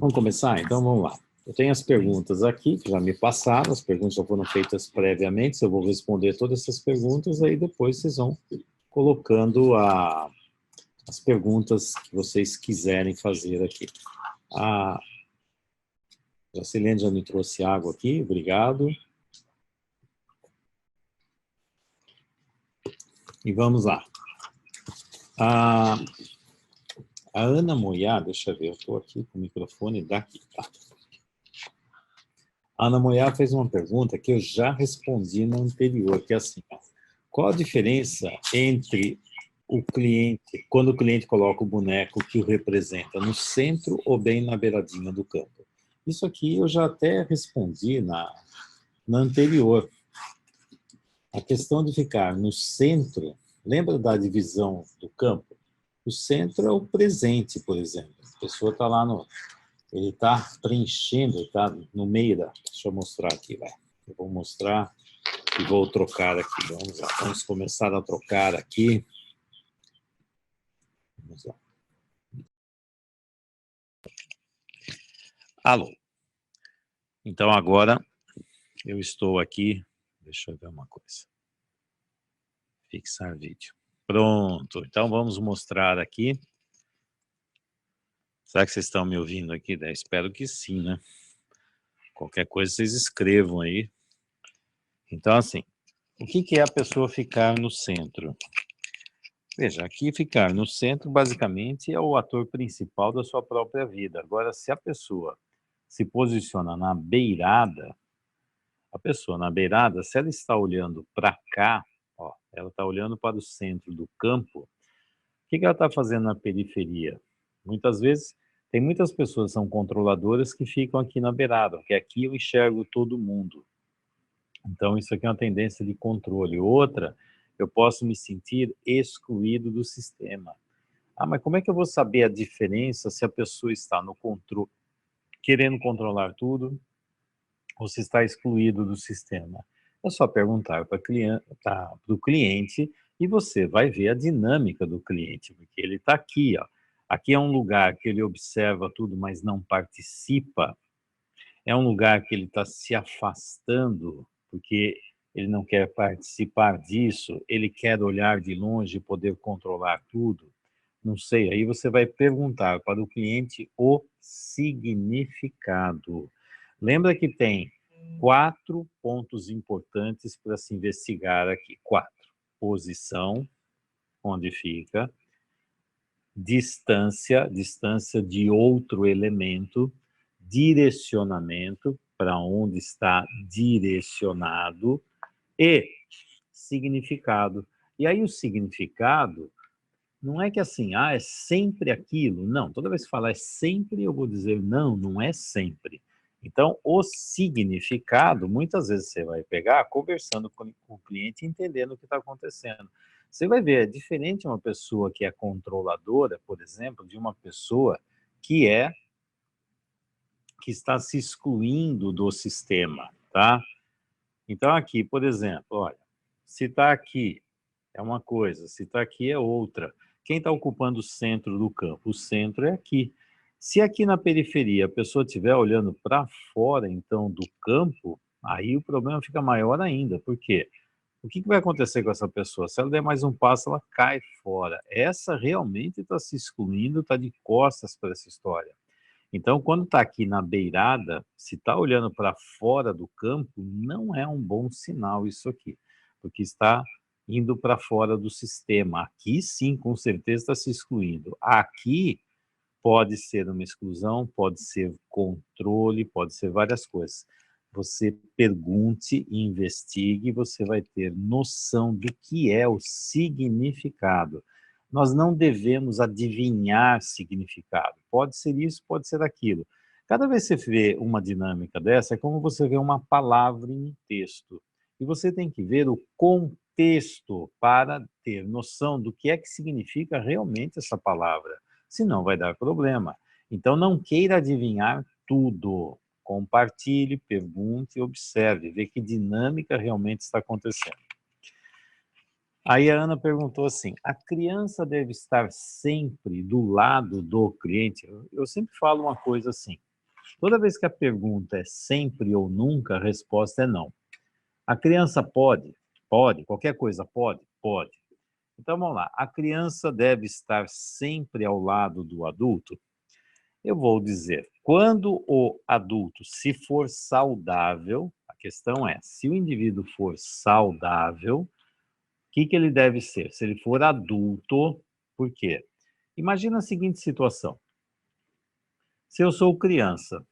Vamos começar? Então, vamos lá. Eu tenho as perguntas aqui, que já me passaram, as perguntas já foram feitas previamente, eu vou responder todas essas perguntas, aí depois vocês vão colocando as perguntas que vocês quiserem fazer aqui. A Jacilene já me trouxe água aqui, obrigado. E vamos lá. A Ana Moiá, deixa eu ver, eu estou aqui com o microfone daqui, tá? A Ana Moiá fez uma pergunta que eu já respondi no anterior, que é assim, ó, qual a diferença entre o cliente, quando o cliente coloca o boneco que o representa no centro ou bem na beiradinha do campo? Isso aqui eu já até respondi na anterior. A questão de ficar no centro, lembra da divisão do campo? O centro é o presente, por exemplo. A pessoa está lá ele está preenchendo, está no meio da... Deixa eu mostrar aqui, vai. Eu vou mostrar e vou trocar aqui. Vamos lá, vamos começar a trocar aqui. Vamos lá. Alô. Então, agora, eu estou aqui... Deixa eu ver uma coisa. Fixar vídeo. Pronto. Então, vamos mostrar aqui. Será que vocês estão me ouvindo aqui? Espero que sim, né? Qualquer coisa, vocês escrevam aí. Então, assim, o que é a pessoa ficar no centro? Veja, aqui ficar no centro, basicamente, é o ator principal da sua própria vida. Agora, se a pessoa se posiciona na beirada, a pessoa na beirada, se ela está olhando para cá, ó, ela está olhando para o centro do campo, o que ela está fazendo na periferia? Muitas vezes, tem muitas pessoas que são controladoras que ficam aqui na beirada, porque aqui eu enxergo todo mundo. Então, isso aqui é uma tendência de controle. Outra, eu posso me sentir excluído do sistema. Ah, mas como é que eu vou saber a diferença se a pessoa está no controle, querendo controlar tudo, ou se está excluído do sistema? É só perguntar para o cliente e você vai ver a dinâmica do cliente, porque ele está aqui, ó. Aqui é um lugar que ele observa tudo, mas não participa. É um lugar que ele está se afastando, porque ele não quer participar disso, ele quer olhar de longe e poder controlar tudo. Não sei, aí você vai perguntar para o cliente o significado. Lembra que tem 4 pontos importantes para se investigar aqui. 4. Posição, onde fica. Distância de outro elemento. Direcionamento, para onde está direcionado. E significado. E aí o significado não é que assim, é sempre aquilo. Não, toda vez que falar é sempre, eu vou dizer não, não é sempre. Então, o significado, muitas vezes você vai pegar conversando com o cliente, entendendo o que está acontecendo. Você vai ver, é diferente uma pessoa que é controladora, por exemplo, de uma pessoa que está se excluindo do sistema, tá? Então, aqui, por exemplo, olha, se está aqui é uma coisa, se está aqui é outra. Quem está ocupando o centro do campo? O centro é aqui. Se aqui na periferia a pessoa estiver olhando para fora, então, do campo, aí o problema fica maior ainda. Por quê? O que vai acontecer com essa pessoa? Se ela der mais um passo, ela cai fora. Essa realmente está se excluindo, está de costas para essa história. Então, quando está aqui na beirada, se está olhando para fora do campo, não é um bom sinal isso aqui, porque está indo para fora do sistema. Aqui, sim, com certeza está se excluindo. Aqui pode ser uma exclusão, pode ser controle, pode ser várias coisas. Você pergunte e investigue, você vai ter noção do que é o significado. Nós não devemos adivinhar significado. Pode ser isso, pode ser aquilo. Cada vez que você vê uma dinâmica dessa, é como você vê uma palavra em um texto. E você tem que ver o contexto para ter noção do que é que significa realmente essa palavra. Senão vai dar problema. Então não queira adivinhar tudo. Compartilhe, pergunte, observe, vê que dinâmica realmente está acontecendo. Aí a Ana perguntou assim, a criança deve estar sempre do lado do cliente? Eu sempre falo uma coisa assim, Toda vez que a pergunta é sempre ou nunca, a resposta é não. A criança pode? Pode. Qualquer coisa pode? Pode. Então, vamos lá. A criança deve estar sempre ao lado do adulto? Eu vou dizer, quando o adulto, se for saudável, a questão é, se o indivíduo for saudável, o que ele deve ser? Se ele for adulto, por quê? Imagina a seguinte situação. Se eu sou criança,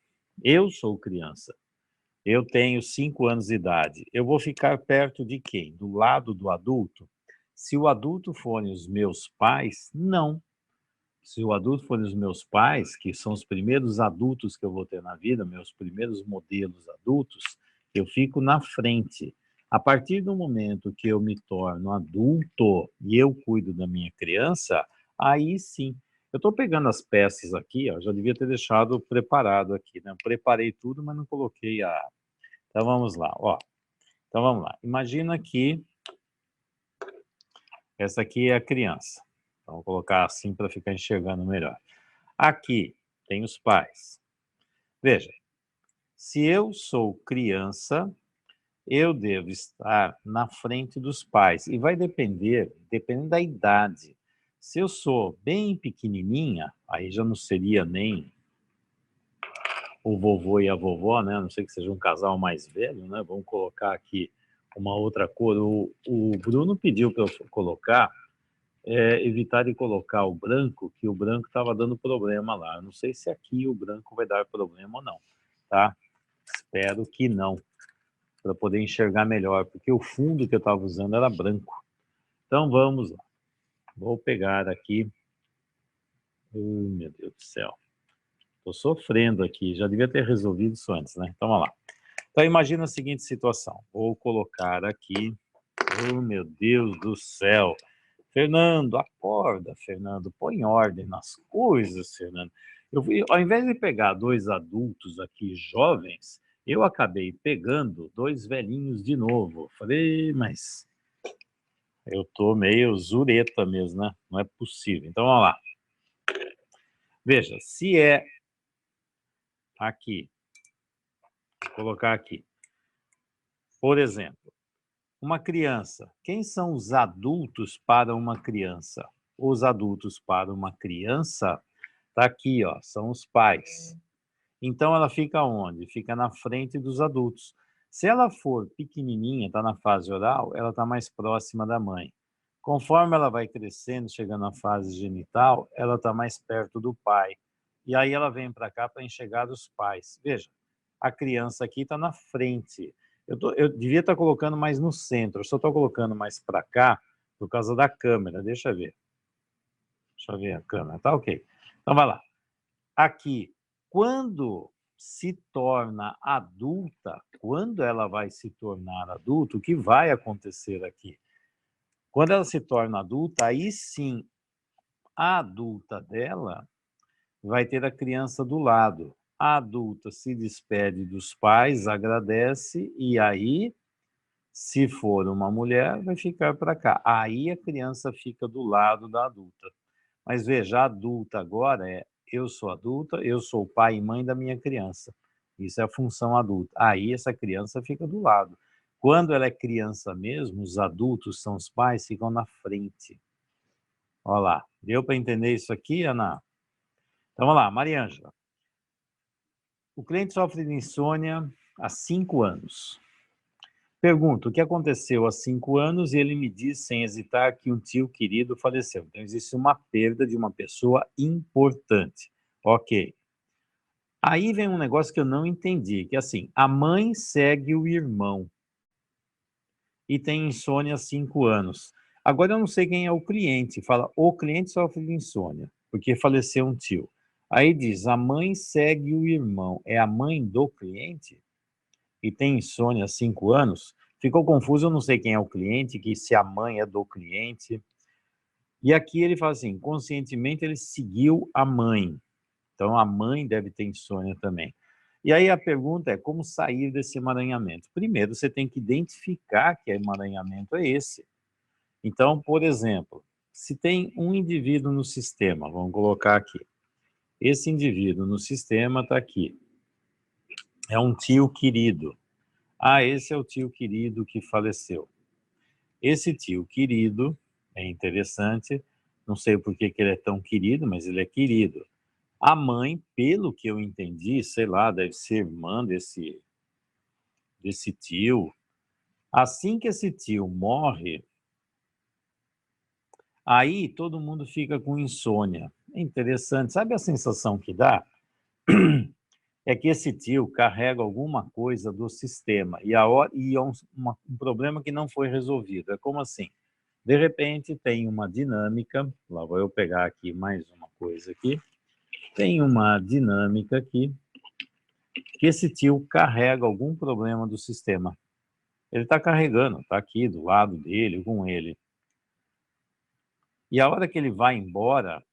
eu tenho 5 anos de idade, eu vou ficar perto de quem? Do lado do adulto? Se o adulto forem os meus pais, não. Se o adulto forem os meus pais, que são os primeiros adultos que eu vou ter na vida, meus primeiros modelos adultos, eu fico na frente. A partir do momento que eu me torno adulto e eu cuido da minha criança, aí sim. Eu estou pegando as peças aqui, ó, já devia ter deixado preparado aqui, né? Eu preparei tudo, mas não coloquei a... Então vamos lá, ó. Então vamos lá. Imagina que essa aqui é a criança. Então, vou colocar assim para ficar enxergando melhor. Aqui tem os pais. Veja, se eu sou criança, eu devo estar na frente dos pais. E vai depender, dependendo da idade. Se eu sou bem pequenininha, aí já não seria nem o vovô e a vovó, né? A não sei que seja um casal mais velho, né? Vamos colocar aqui uma outra cor. O Bruno pediu para eu colocar, evitar de colocar o branco, que o branco estava dando problema lá. Eu não sei se aqui o branco vai dar problema ou não, tá? Espero que não, para poder enxergar melhor, porque o fundo que eu estava usando era branco. Então vamos lá. Vou pegar aqui. Meu Deus do céu. Estou sofrendo aqui, já devia ter resolvido isso antes, né? Então vamos lá. Então imagina a seguinte situação. Vou colocar aqui. Oh, meu Deus do céu. Fernando, acorda, Fernando. Põe ordem nas coisas, Fernando. Ao invés de pegar 2 adultos aqui jovens, eu acabei pegando 2 velhinhos de novo. Falei, mas eu tô meio zureta mesmo, né? Não é possível. Então vamos lá. Veja, se é aqui, vou colocar aqui, por exemplo, uma criança. Quem são os adultos para uma criança? Os adultos para uma criança, tá aqui, ó, são os pais. Então ela fica onde? Fica na frente dos adultos. Se ela for pequenininha, está na fase oral, ela está mais próxima da mãe. Conforme ela vai crescendo, chegando na fase genital, ela está mais perto do pai. E aí ela vem para cá para enxergar os pais. Veja, a criança aqui está na frente. Eu devia estar colocando mais no centro, eu só estou colocando mais para cá por causa da câmera. Deixa eu ver. Deixa eu ver a câmera. Tá ok. Então vai lá. Aqui, quando se torna adulta, quando ela vai se tornar adulta, o que vai acontecer aqui? Quando ela se torna adulta, aí sim, a adulta dela vai ter a criança do lado. A adulta se despede dos pais, agradece, e aí, se for uma mulher, vai ficar para cá. Aí a criança fica do lado da adulta. Mas veja, a adulta agora é eu sou adulta, eu sou pai e mãe da minha criança. Isso é a função adulta. Aí essa criança fica do lado. Quando ela é criança mesmo, os adultos são os pais, ficam na frente. Olha lá. Deu para entender isso aqui, Ana? Então vamos lá, Mariângela. O cliente sofre de insônia há 5 anos. Pergunto, o que aconteceu há 5 anos e ele me diz, sem hesitar, que um tio querido faleceu. Então, existe uma perda de uma pessoa importante. Ok. Aí vem um negócio que eu não entendi, que é assim, a mãe segue o irmão e tem insônia há 5 anos. Agora eu não sei quem é o cliente. Fala, o cliente sofre de insônia, porque faleceu um tio. Aí diz, a mãe segue o irmão. É a mãe do cliente? E tem insônia há 5 anos, ficou confuso, eu não sei quem é o cliente, que se a mãe é do cliente. E aqui ele fala assim, conscientemente ele seguiu a mãe. Então a mãe deve ter insônia também. E aí a pergunta é como sair desse emaranhamento? Primeiro você tem que identificar que emaranhamento é esse. Então, por exemplo, se tem um indivíduo no sistema, vamos colocar aqui. Esse indivíduo no sistema está aqui. é um tio querido. Ah, esse é o tio querido que faleceu. Esse tio querido é interessante, não sei por que ele é tão querido, mas ele é querido. A mãe, pelo que eu entendi, sei lá, deve ser irmã desse tio. Assim que esse tio morre, aí todo mundo fica com insônia. É interessante, sabe a sensação que dá? É que esse tio carrega alguma coisa do sistema e é um problema que não foi resolvido. É como assim? De repente tem uma dinâmica, lá vou eu pegar aqui mais uma coisa aqui, tem uma dinâmica aqui que esse tio carrega algum problema do sistema. Ele está carregando, está aqui do lado dele, com ele. E a hora que ele vai embora,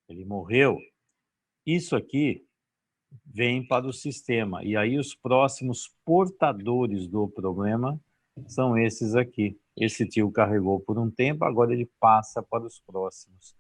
ele morreu, isso aqui vem para o sistema. E aí os próximos portadores do problema são esses aqui. Esse tio carregou por um tempo, agora ele passa para os próximos.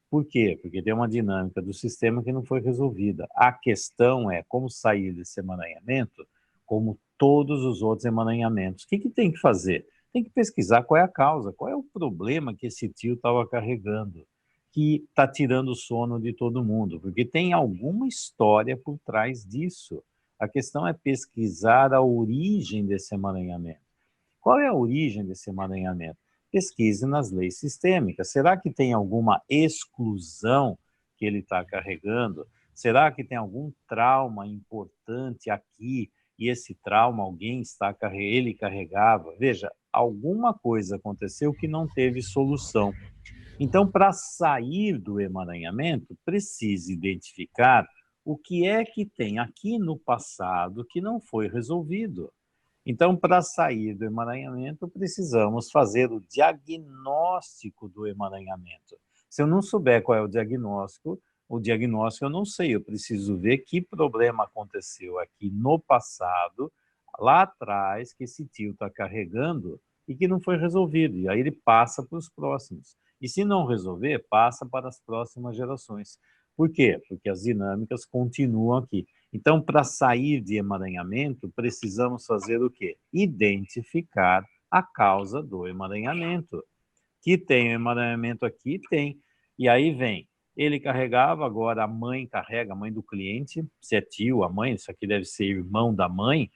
Por quê? Porque tem uma dinâmica do sistema que não foi resolvida. A questão é como sair desse emaranhamento, como todos os outros emaranhamentos. O que tem que fazer? Tem que pesquisar qual é a causa, qual é o problema que esse tio estava carregando, que está tirando o sono de todo mundo, porque tem alguma história por trás disso. A questão é pesquisar a origem desse emaranhamento. Qual é a origem desse emaranhamento? Pesquise nas leis sistêmicas. Será que tem alguma exclusão que ele está carregando? Será que tem algum trauma importante aqui e esse trauma alguém está ele carregava? Veja, alguma coisa aconteceu que não teve solução. Então, para sair do emaranhamento, precisa identificar o que é que tem aqui no passado que não foi resolvido. Então, para sair do emaranhamento, precisamos fazer o diagnóstico do emaranhamento. Se eu não souber qual é o diagnóstico eu não sei. Eu preciso ver que problema aconteceu aqui no passado, lá atrás, que esse tio está carregando e que não foi resolvido. E aí ele passa para os próximos. E se não resolver, passa para as próximas gerações. Por quê? Porque as dinâmicas continuam aqui. Então, para sair de emaranhamento, precisamos fazer o quê? Identificar a causa do emaranhamento. Que tem emaranhamento aqui? Tem. E aí vem, ele carregava, agora a mãe carrega, a mãe do cliente, se é tio, a mãe, isso aqui deve ser irmão da mãe.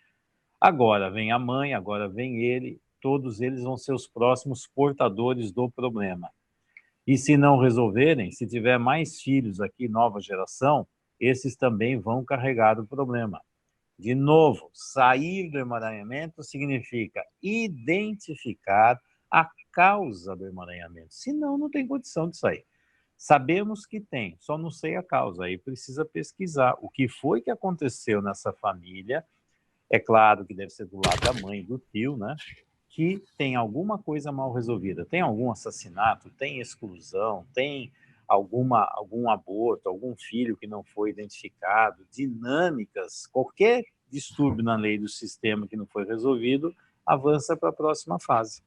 Agora vem a mãe, agora vem ele, todos eles vão ser os próximos portadores do problema. E se não resolverem, se tiver mais filhos aqui, nova geração, esses também vão carregar o problema. De novo, sair do emaranhamento significa identificar a causa do emaranhamento. Senão, não tem condição de sair. Sabemos que tem, só não sei a causa. Aí precisa pesquisar o que foi que aconteceu nessa família. É claro que deve ser do lado da mãe, do tio, né? Que tem alguma coisa mal resolvida. Tem algum assassinato, tem exclusão, tem algum aborto, algum filho que não foi identificado, dinâmicas, qualquer distúrbio na lei do sistema que não foi resolvido, avança para a próxima fase.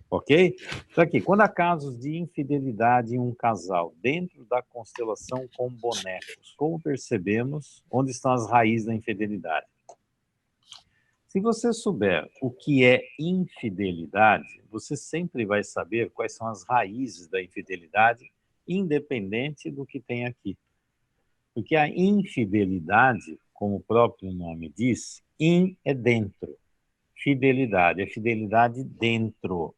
Ok? Então aqui, quando há casos de infidelidade em um casal, dentro da constelação com bonecos, como percebemos onde estão as raízes da infidelidade? Se você souber o que é infidelidade, você sempre vai saber quais são as raízes da infidelidade, independente do que tem aqui. Porque a infidelidade, como o próprio nome diz, in é dentro. Fidelidade é fidelidade dentro.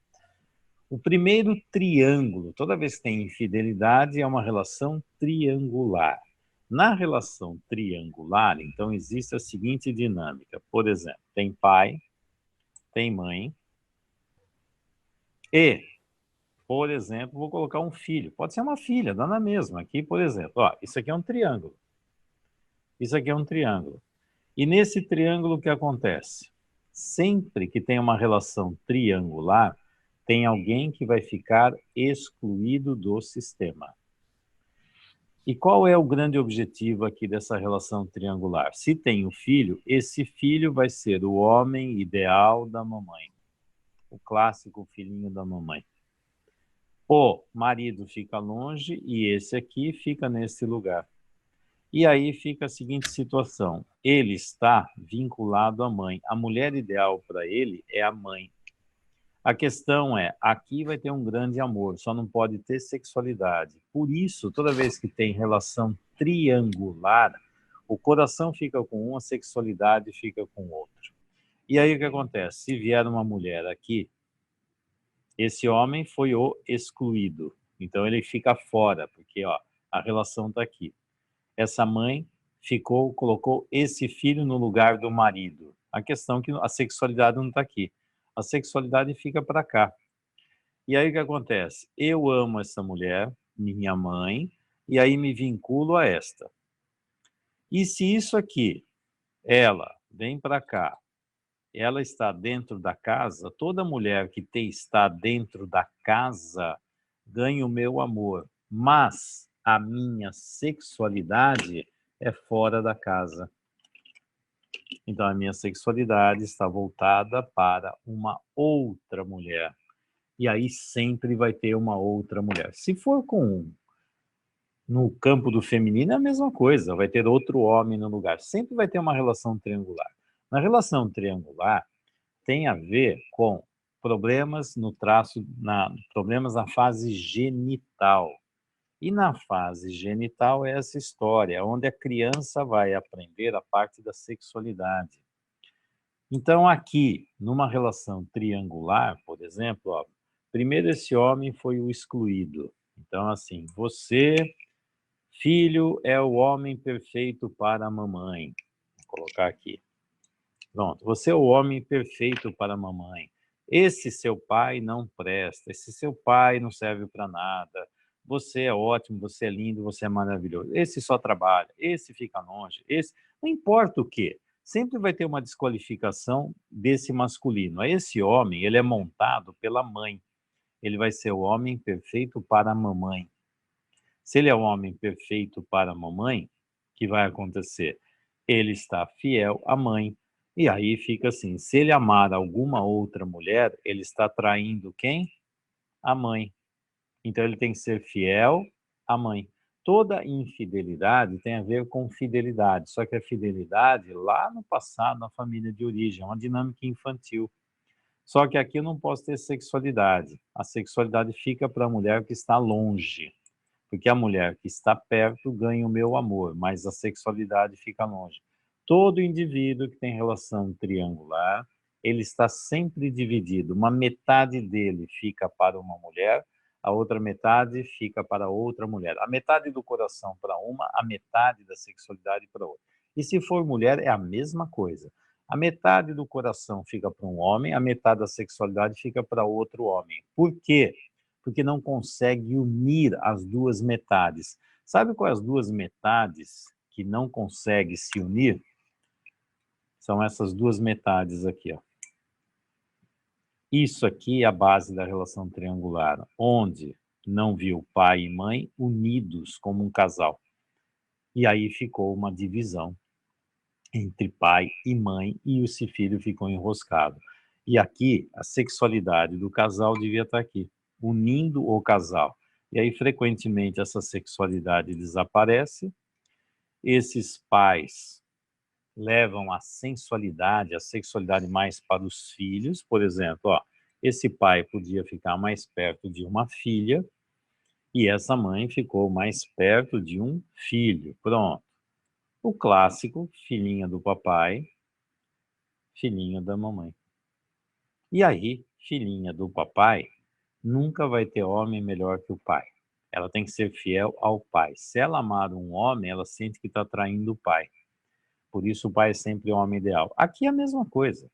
O primeiro triângulo, toda vez que tem infidelidade, é uma relação triangular. Na relação triangular, então, existe a seguinte dinâmica. Por exemplo, tem pai, tem mãe e, por exemplo, vou colocar um filho. Pode ser uma filha, dá na mesma. Aqui, por exemplo, ó, isso aqui é um triângulo. Isso aqui é um triângulo. E nesse triângulo, o que acontece? Sempre que tem uma relação triangular, tem alguém que vai ficar excluído do sistema. E qual é o grande objetivo aqui dessa relação triangular? Se tem um filho, esse filho vai ser o homem ideal da mamãe, o clássico filhinho da mamãe. O marido fica longe e esse aqui fica nesse lugar. E aí fica a seguinte situação. Ele está vinculado à mãe. A mulher ideal para ele é a mãe. A questão é, aqui vai ter um grande amor, só não pode ter sexualidade. Por isso, toda vez que tem relação triangular, o coração fica com um, a sexualidade fica com outro. E aí o que acontece? Se vier uma mulher aqui, esse homem foi o excluído. Então ele fica fora, porque ó, a relação está aqui. Essa mãe colocou esse filho no lugar do marido. A questão é que a sexualidade não está aqui. A sexualidade fica para cá. E aí o que acontece? Eu amo essa mulher, minha mãe, e aí me vinculo a esta. E se isso aqui, ela vem para cá, ela está dentro da casa, toda mulher que está dentro da casa ganha o meu amor, mas a minha sexualidade é fora da casa. Então a minha sexualidade está voltada para uma outra mulher. E aí sempre vai ter uma outra mulher. Se for no campo do feminino é a mesma coisa, vai ter outro homem no lugar. Sempre vai ter uma relação triangular. Na relação triangular tem a ver com problemas no traço, problemas na fase genital. E na fase genital é essa história, onde a criança vai aprender a parte da sexualidade. Então, aqui, numa relação triangular, por exemplo, ó, primeiro esse homem foi o excluído. Então, assim, você, filho, é o homem perfeito para a mamãe. Vou colocar aqui. Pronto, você é o homem perfeito para a mamãe. Esse seu pai não presta, esse seu pai não serve para nada. Você é ótimo, você é lindo, você é maravilhoso. Esse só trabalha, esse fica longe, esse... Não importa o quê, sempre vai ter uma desqualificação desse masculino. Esse homem, ele é montado pela mãe. Ele vai ser o homem perfeito para a mamãe. Se ele é o homem perfeito para a mamãe, o que vai acontecer? Ele está fiel à mãe. E aí fica assim, se ele amar alguma outra mulher, ele está traindo quem? A mãe. Então ele tem que ser fiel à mãe. Toda infidelidade tem a ver com fidelidade, só que a fidelidade lá no passado, na família de origem, é uma dinâmica infantil. Só que aqui eu não posso ter sexualidade. A sexualidade fica para a mulher que está longe. Porque a mulher que está perto ganha o meu amor, mas a sexualidade fica longe. Todo indivíduo que tem relação triangular, ele está sempre dividido. Uma metade dele fica para uma mulher, a outra metade fica para outra mulher. A metade do coração para uma, a metade da sexualidade para outra. E se for mulher, é a mesma coisa. A metade do coração fica para um homem, a metade da sexualidade fica para outro homem. Por quê? Porque não consegue unir as duas metades. Sabe quais as duas metades que não conseguem se unir? São essas duas metades aqui, ó. Isso aqui é a base da relação triangular, onde não viu pai e mãe unidos como um casal. E aí ficou uma divisão entre pai e mãe e esse filho ficou enroscado. E aqui, a sexualidade do casal devia estar aqui, unindo o casal. E aí, frequentemente, essa sexualidade desaparece, esses pais levam a sensualidade, a sexualidade mais para os filhos, por exemplo, ó, esse pai podia ficar mais perto de uma filha e essa mãe ficou mais perto de um filho. Pronto. O clássico, filhinha do papai, filhinha da mamãe. E aí, filhinha do papai nunca vai ter homem melhor que o pai. Ela tem que ser fiel ao pai. Se ela amar um homem, ela sente que está traindo o pai. Por isso o pai é sempre o homem ideal. Aqui é a mesma coisa.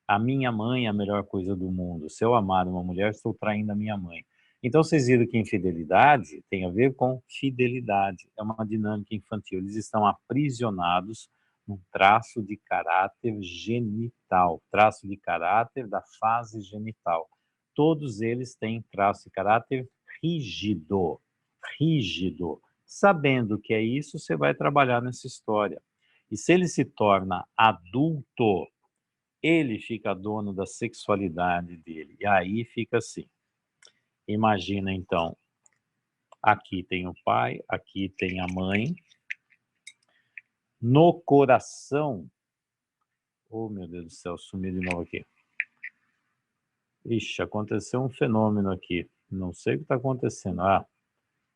A minha mãe é a melhor coisa do mundo. Se eu amar uma mulher, estou traindo a minha mãe. Então vocês viram que infidelidade tem a ver com fidelidade. É uma dinâmica infantil. Eles estão aprisionados num traço de caráter genital, traço de caráter da fase genital. Todos eles têm traço de caráter rígido, rígido. Sabendo que é isso, você vai trabalhar nessa história. E se ele se torna adulto, ele fica dono da sexualidade dele. E aí fica assim. Imagina então, aqui tem o pai, aqui tem a mãe, no coração... Oh, meu Deus do céu, sumiu de novo aqui. Ixi, aconteceu um fenômeno aqui. Não sei o que está acontecendo. Ah,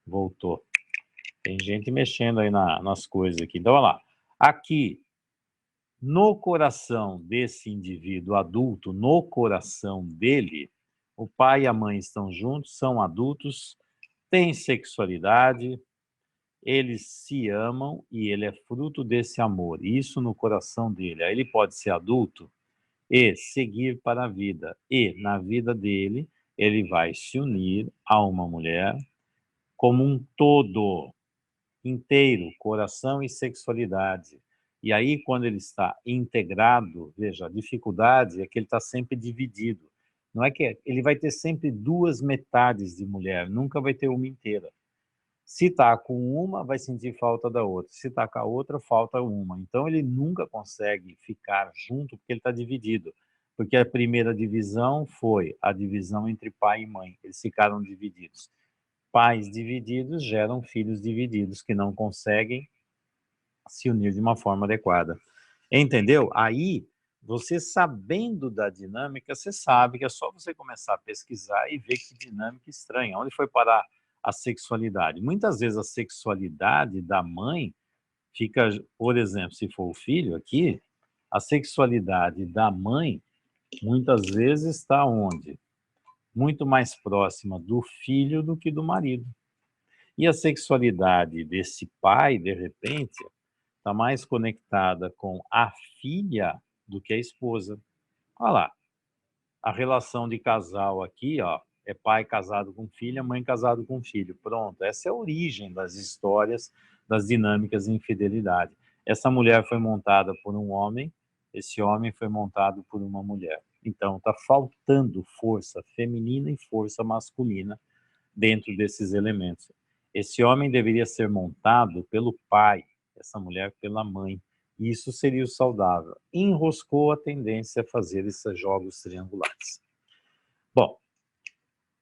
voltou. Tem gente mexendo aí nas coisas aqui. Então, olha lá. Aqui, no coração desse indivíduo adulto, no coração dele, o pai e a mãe estão juntos, são adultos, têm sexualidade, eles se amam e ele é fruto desse amor. Isso no coração dele. Aí ele pode ser adulto e seguir para a vida. E na vida dele, ele vai se unir a uma mulher como um todo, inteiro, coração e sexualidade. E aí, quando ele está integrado, veja, a dificuldade é que ele está sempre dividido. Não é que ele vai ter sempre duas metades de mulher, nunca vai ter uma inteira. Se está com uma, vai sentir falta da outra. Se está com a outra, falta uma. Então, ele nunca consegue ficar junto porque ele está dividido. Porque a primeira divisão foi a divisão entre pai e mãe. Eles ficaram divididos. Pais divididos geram filhos divididos que não conseguem se unir de uma forma adequada. Entendeu? Aí, você sabendo da dinâmica, você sabe que é só você começar a pesquisar e ver que dinâmica estranha. Onde foi parar a sexualidade? Muitas vezes a sexualidade da mãe fica, por exemplo, se for o filho aqui, a sexualidade da mãe muitas vezes está onde? Muito mais próxima do filho do que do marido. E a sexualidade desse pai, de repente, está mais conectada com a filha do que a esposa. Olha lá, a relação de casal aqui, ó, é pai casado com filha, mãe casado com filho. Pronto, essa é a origem das histórias, das dinâmicas de infidelidade. Essa mulher foi montada por um homem, esse homem foi montado por uma mulher. Então, está faltando força feminina e força masculina dentro desses elementos. Esse homem deveria ser montado pelo pai, essa mulher pela mãe. Isso seria o saudável. Enroscou a tendência a fazer esses jogos triangulares. Bom,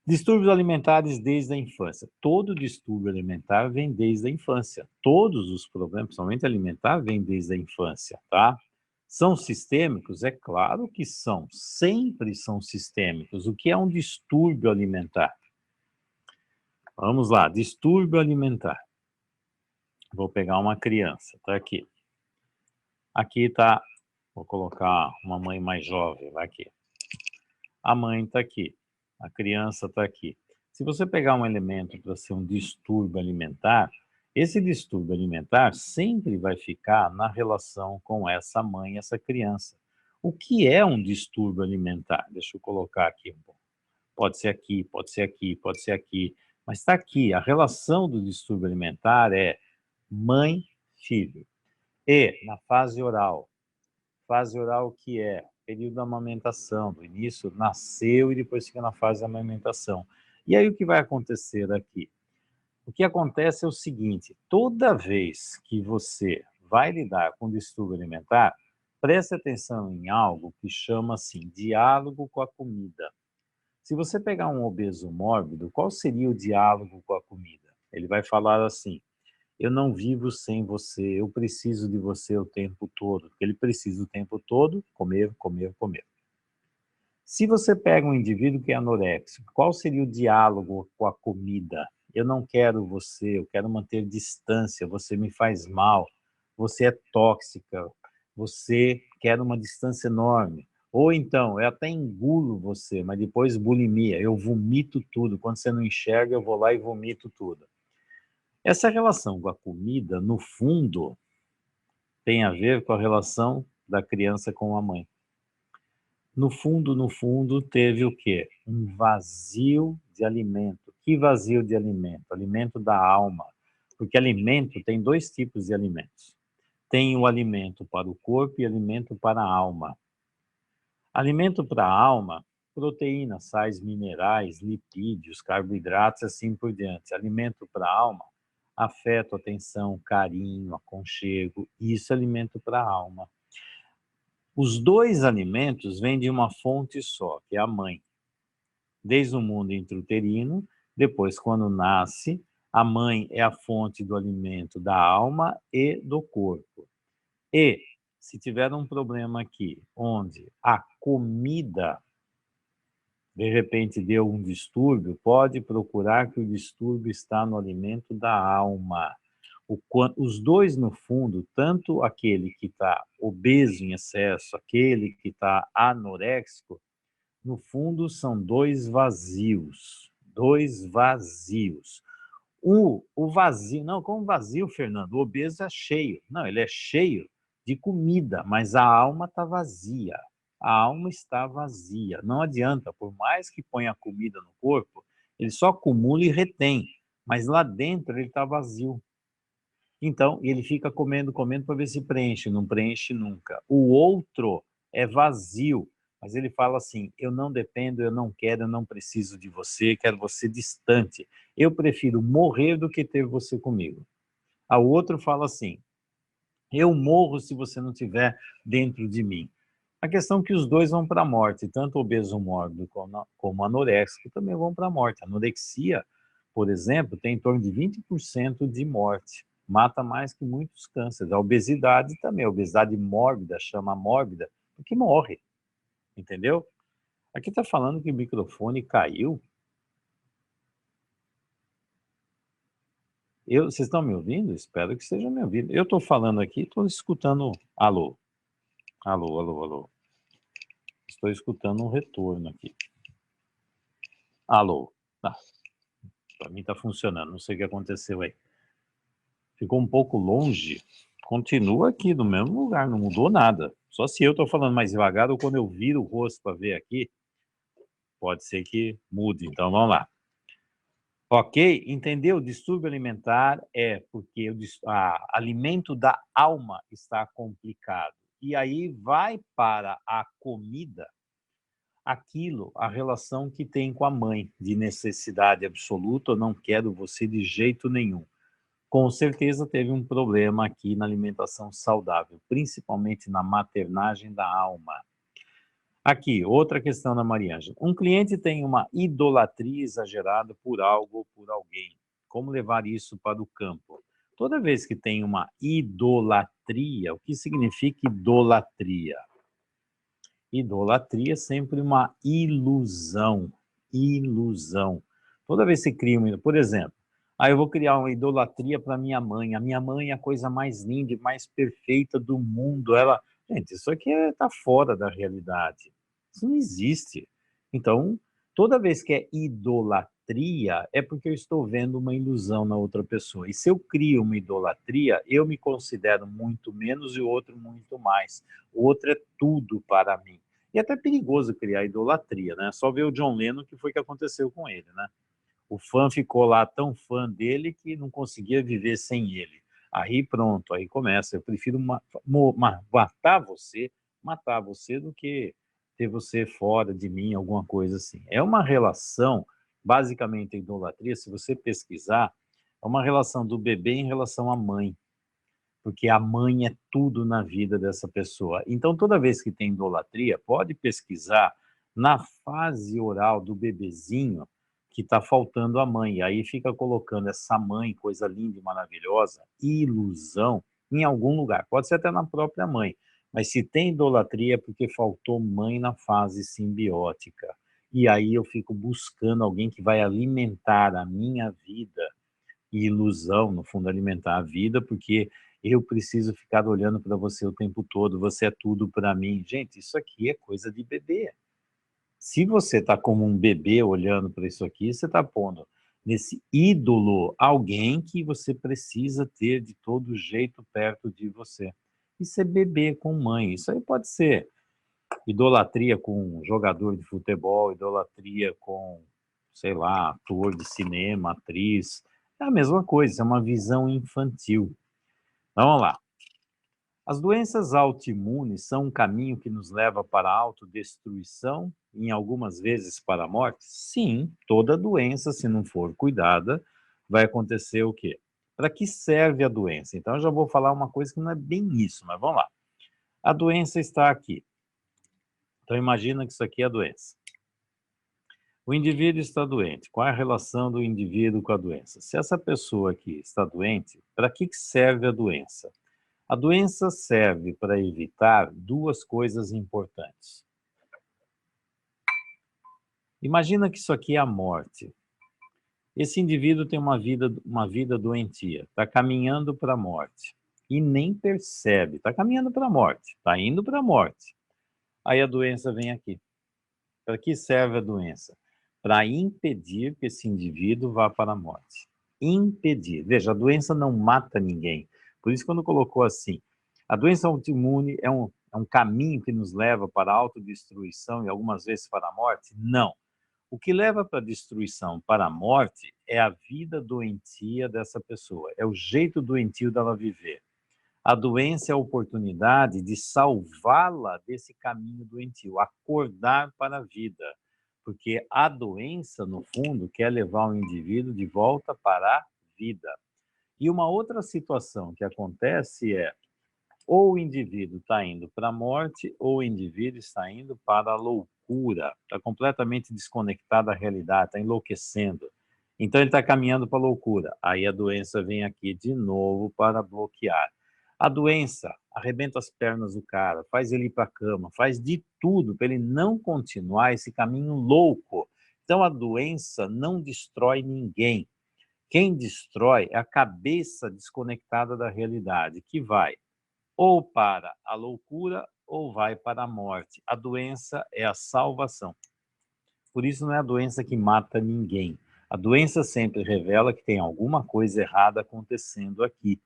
distúrbios alimentares desde a infância. Todo distúrbio alimentar vem desde a infância. Todos os problemas, principalmente alimentar, vêm desde a infância, tá? São sistêmicos? É claro que são. Sempre são sistêmicos. O que é um distúrbio alimentar? Vamos lá, distúrbio alimentar. Vou pegar uma criança, tá aqui. Aqui tá, vou colocar uma mãe mais jovem, vai aqui. A mãe tá aqui, a criança tá aqui. Se você pegar um elemento para ser um distúrbio alimentar, esse distúrbio alimentar sempre vai ficar na relação com essa mãe, essa criança. O que é um distúrbio alimentar? Deixa eu colocar aqui um pouco. Pode ser aqui, pode ser aqui, pode ser aqui. Mas está aqui, a relação do distúrbio alimentar é mãe-filho. E na fase oral que é período da amamentação, do início nasceu e depois fica na fase da amamentação. E aí o que vai acontecer aqui? O que acontece é o seguinte, toda vez que você vai lidar com distúrbio alimentar, preste atenção em algo que chama assim, diálogo com a comida. Se você pegar um obeso mórbido, qual seria o diálogo com a comida? Ele vai falar assim, eu não vivo sem você, eu preciso de você o tempo todo. Ele precisa o tempo todo comer, comer, comer. Se você pega um indivíduo que é anoréxico, qual seria o diálogo com a comida? Eu não quero você, eu quero manter distância, você me faz mal, você é tóxica, você quer uma distância enorme. Ou então, eu até engulo você, mas depois bulimia, eu vomito tudo. Quando você não enxerga, eu vou lá e vomito tudo. Essa relação com a comida, no fundo, tem a ver com a relação da criança com a mãe. No fundo, teve o quê? Um vazio de alimento. Que vazio de alimento? Alimento da alma. Porque alimento tem dois tipos de alimentos. Tem o alimento para o corpo e alimento para a alma. Alimento para a alma, proteínas, sais minerais, lipídios, carboidratos, assim por diante. Alimento para a alma, afeto, atenção, carinho, aconchego, isso é alimento para a alma. Os dois alimentos vêm de uma fonte só, que é a mãe. Desde o mundo intrauterino, depois quando nasce, a mãe é a fonte do alimento da alma e do corpo. E se tiver um problema aqui, onde a comida, de repente, deu um distúrbio, pode procurar que o distúrbio está no alimento da alma. Os dois, no fundo, tanto aquele que está obeso em excesso, aquele que está anoréxico, no fundo são dois vazios. Dois vazios. O vazio, não, como vazio, Fernando? O obeso é cheio. Não, ele é cheio de comida, mas a alma está vazia. A alma está vazia. Não adianta, por mais que ponha comida no corpo, ele só acumula e retém, mas lá dentro ele está vazio. Então, ele fica comendo, comendo para ver se preenche, não preenche nunca. O outro é vazio, mas ele fala assim: eu não dependo, eu não quero, eu não preciso de você, quero você distante. Eu prefiro morrer do que ter você comigo. A outro fala assim: eu morro se você não estiver dentro de mim. A questão é que os dois vão para a morte, tanto o obeso mórbido como o anoréxico também vão para a morte. A anorexia, por exemplo, tem em torno de 20% de morte. Mata mais que muitos cânceres. A obesidade também, a obesidade mórbida, chama mórbida, porque morre, entendeu? Aqui está falando que o microfone caiu. Vocês estão me ouvindo? Espero que estejam me ouvindo. Eu estou falando aqui, estou escutando. Alô, alô, alô, alô. Estou escutando um retorno aqui. Alô. Ah, para mim está funcionando, não sei o que aconteceu aí. Ficou um pouco longe. Continua aqui no mesmo lugar, não mudou nada. Só se eu estou falando mais devagar ou quando eu viro o rosto para ver aqui, pode ser que mude. Então vamos lá. Ok? Entendeu? O distúrbio alimentar é porque o alimento da alma está complicado. E aí vai para a comida aquilo, a relação que tem com a mãe, de necessidade absoluta, eu não quero você de jeito nenhum. Com certeza teve um problema aqui na alimentação saudável, principalmente na maternagem da alma. Aqui, outra questão da Mariângela. Um cliente tem uma idolatria exagerada por algo ou por alguém. Como levar isso para o campo? Toda vez que tem uma idolatria, o que significa idolatria? Idolatria é sempre uma ilusão. Ilusão. Toda vez que você cria uma... Por exemplo, eu vou criar uma idolatria para minha mãe. A minha mãe é a coisa mais linda e mais perfeita do mundo. Ela... Gente, isso aqui está fora da realidade. Isso não existe. Então, toda vez que é idolatria, é porque eu estou vendo uma ilusão na outra pessoa. E se eu crio uma idolatria, eu me considero muito menos e o outro muito mais. O outro é tudo para mim. E é até perigoso criar idolatria, né? Só ver o John Lennon, que foi que aconteceu com ele, né? O fã ficou lá tão fã dele que não conseguia viver sem ele. Aí pronto, aí começa. Eu prefiro matar você do que ter você fora de mim, alguma coisa assim. É uma relação, basicamente a idolatria, se você pesquisar, é uma relação do bebê em relação à mãe, porque a mãe é tudo na vida dessa pessoa. Então, toda vez que tem idolatria, pode pesquisar na fase oral do bebezinho que está faltando a mãe. Aí fica colocando essa mãe, coisa linda e maravilhosa, ilusão, em algum lugar. Pode ser até na própria mãe. Mas se tem idolatria é porque faltou mãe na fase simbiótica. E aí eu fico buscando alguém que vai alimentar a minha vida. E ilusão, no fundo, alimentar a vida, porque eu preciso ficar olhando para você o tempo todo, você é tudo para mim. Gente, isso aqui é coisa de bebê. Se você está como um bebê olhando para isso aqui, você está pondo nesse ídolo alguém que você precisa ter de todo jeito perto de você. Isso é bebê com mãe. Isso aí pode ser idolatria com jogador de futebol, idolatria com, sei lá, ator de cinema, atriz. É a mesma coisa, é uma visão infantil. Vamos lá. As doenças autoimunes são um caminho que nos leva para a autodestruição, em algumas vezes para a morte? Sim, toda doença, se não for cuidada, vai acontecer o quê? Para que serve a doença? Então, eu já vou falar uma coisa que não é bem isso, mas vamos lá. A doença está aqui. Então, imagina que isso aqui é a doença. O indivíduo está doente. Qual é a relação do indivíduo com a doença? Se essa pessoa aqui está doente, para que serve a doença? A doença serve para evitar duas coisas importantes. Imagina que isso aqui é a morte. Esse indivíduo tem uma vida doentia, está caminhando para a morte e nem percebe, está caminhando para a morte, está indo para a morte. Aí a doença vem aqui. Para que serve a doença? Para impedir que esse indivíduo vá para a morte. Impedir. Veja, a doença não mata ninguém. Por isso, quando colocou assim, a doença autoimune é um caminho que nos leva para a autodestruição e algumas vezes para a morte? Não. O que leva para a destruição, para a morte, é a vida doentia dessa pessoa, é o jeito doentio dela viver. A doença é a oportunidade de salvá-la desse caminho doentio, acordar para a vida, porque a doença, no fundo, quer levar o indivíduo de volta para a vida. E uma outra situação que acontece é, ou o indivíduo está indo para a morte, ou o indivíduo está indo para a loucura, está completamente desconectado da realidade, está enlouquecendo. Então ele está caminhando para a loucura. Aí a doença vem aqui de novo para bloquear. A doença arrebenta as pernas do cara, faz ele ir para a cama, faz de tudo para ele não continuar esse caminho louco. Então a doença não destrói ninguém. Quem destrói é a cabeça desconectada da realidade, que vai ou para a loucura ou vai para a morte. A doença é a salvação. Por isso não é a doença que mata ninguém. A doença sempre revela que tem alguma coisa errada acontecendo aqui.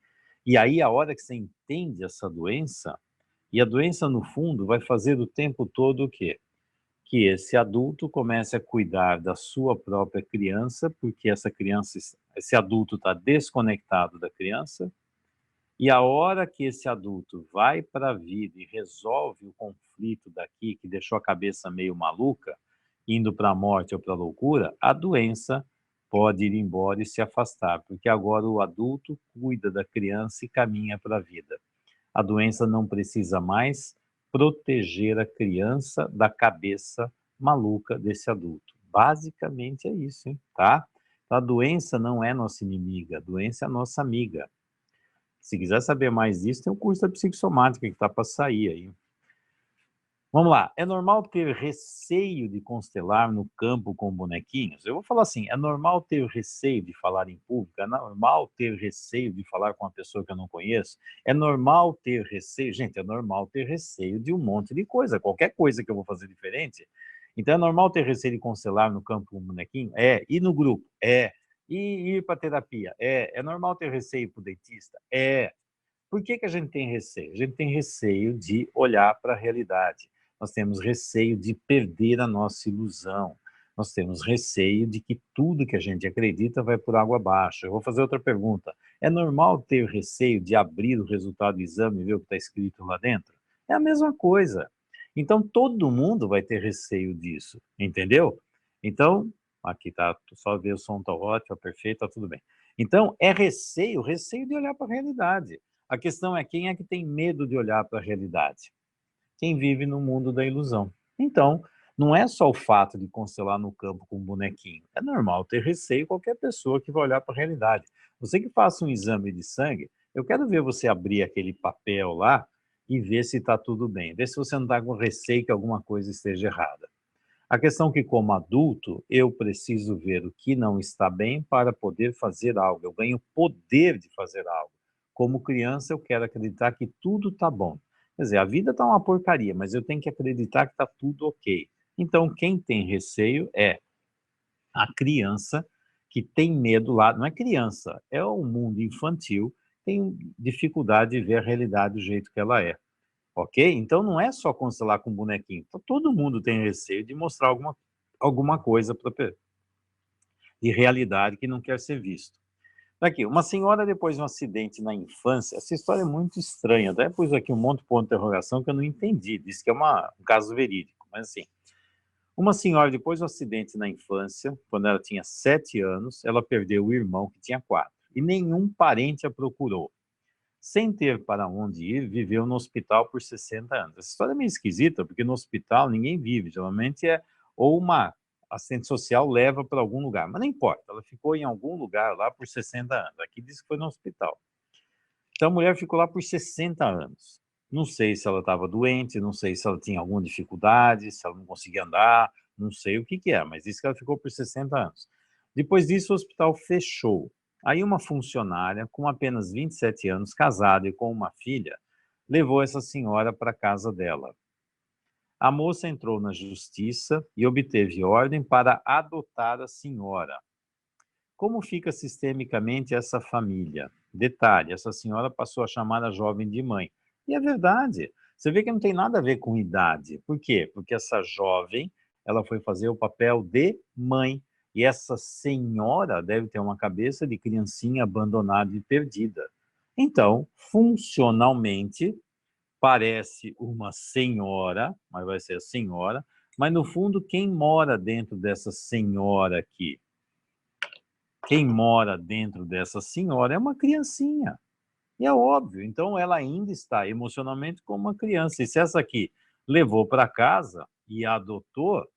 E aí, a hora que você entende essa doença, e a doença, no fundo, vai fazer o tempo todo o quê? Que esse adulto comece a cuidar da sua própria criança, porque esse adulto está desconectado da criança, e a hora que esse adulto vai para a vida e resolve o conflito daqui, que deixou a cabeça meio maluca, indo para a morte ou para a loucura, a doença pode ir embora e se afastar, porque agora o adulto cuida da criança e caminha para a vida. A doença não precisa mais proteger a criança da cabeça maluca desse adulto. Basicamente é isso, hein? Tá? A doença não é nossa inimiga, a doença é nossa amiga. Se quiser saber mais disso, tem o curso da psicossomática que está para sair aí. Vamos lá. É normal ter receio de constelar no campo com bonequinhos? Eu vou falar assim, é normal ter receio de falar em público? É normal ter receio de falar com uma pessoa que eu não conheço? É normal ter receio? Gente, é normal ter receio de um monte de coisa. Qualquer coisa que eu vou fazer diferente. Então é normal ter receio de constelar no campo com bonequinho? É. E no grupo? É. E ir para terapia? É. É normal ter receio para o dentista? É. Por que a gente tem receio? A gente tem receio de olhar para a realidade. Nós temos receio de perder a nossa ilusão. Nós temos receio de que tudo que a gente acredita vai por água abaixo. Eu vou fazer outra pergunta. É normal ter receio de abrir o resultado do exame e ver o que está escrito lá dentro? É a mesma coisa. Então, todo mundo vai ter receio disso, entendeu? Então, aqui tá, só ver o som está ótimo, tá perfeito, tá tudo bem. Então, é receio de olhar para a realidade. A questão é quem é que tem medo de olhar para a realidade? Quem vive no mundo da ilusão. Então, não é só o fato de constelar no campo com um bonequinho. É normal ter receio qualquer pessoa que vai olhar para a realidade. Você que faça um exame de sangue, eu quero ver você abrir aquele papel lá e ver se está tudo bem. Ver se você não está com receio que alguma coisa esteja errada. A questão é que, como adulto, eu preciso ver o que não está bem para poder fazer algo. Eu ganho poder de fazer algo. Como criança, eu quero acreditar que tudo está bom. Quer dizer, a vida está uma porcaria, mas eu tenho que acreditar que está tudo ok. Então, quem tem receio é a criança que tem medo lá. Não é criança, é o mundo infantil, tem dificuldade de ver a realidade do jeito que ela é. Ok? Então não é só constelar com bonequinho. Então, todo mundo tem receio de mostrar alguma coisa de realidade que não quer ser visto. Aqui, uma senhora depois de um acidente na infância, essa história é muito estranha, até pus aqui um monte de ponto de interrogação que eu não entendi, disse que é um caso verídico, mas assim, uma senhora depois de um acidente na infância, quando ela tinha 7 anos, ela perdeu o irmão que tinha 4, e nenhum parente a procurou. Sem ter para onde ir, viveu no hospital por 60 anos. Essa história é meio esquisita, porque no hospital ninguém vive, geralmente é ou uma assistente social leva para algum lugar, mas não importa, ela ficou em algum lugar lá por 60 anos. Aqui diz que foi no hospital. Então a mulher ficou lá por 60 anos. Não sei se ela estava doente, não sei se ela tinha alguma dificuldade, se ela não conseguia andar, não sei o que que é, mas disse que ela ficou por 60 anos. Depois disso, o hospital fechou. Aí uma funcionária, com apenas 27 anos, casada e com uma filha, levou essa senhora para a casa dela. A moça entrou na justiça e obteve ordem para adotar a senhora. Como fica sistemicamente essa família? Detalhe, essa senhora passou a chamar a jovem de mãe. E é verdade. Você vê que não tem nada a ver com idade. Por quê? Porque essa jovem, ela foi fazer o papel de mãe. E essa senhora deve ter uma cabeça de criancinha abandonada e perdida. Então, funcionalmente, parece uma senhora, mas vai ser a senhora, mas no fundo, quem mora dentro dessa senhora aqui? Quem mora dentro dessa senhora é uma criancinha. E é óbvio, então ela ainda está emocionalmente como uma criança. E se essa aqui levou para casa e a adotou,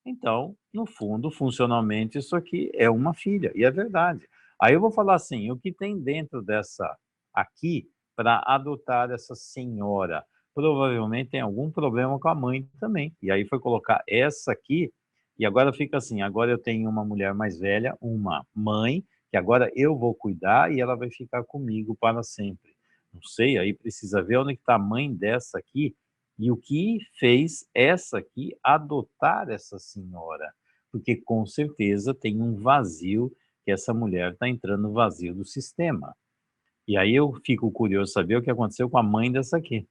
então, no fundo, funcionalmente, isso aqui é uma filha. E é verdade. Aí eu vou falar assim, o que tem dentro dessa aqui para adotar essa senhora? Provavelmente tem algum problema com a mãe também. E aí foi colocar essa aqui, e agora fica assim, agora eu tenho uma mulher mais velha, uma mãe, que agora eu vou cuidar e ela vai ficar comigo para sempre. Não sei, aí precisa ver onde está a mãe dessa aqui e o que fez essa aqui adotar essa senhora, porque com certeza tem um vazio que essa mulher está entrando no vazio do sistema. E aí eu fico curioso saber o que aconteceu com a mãe dessa aqui.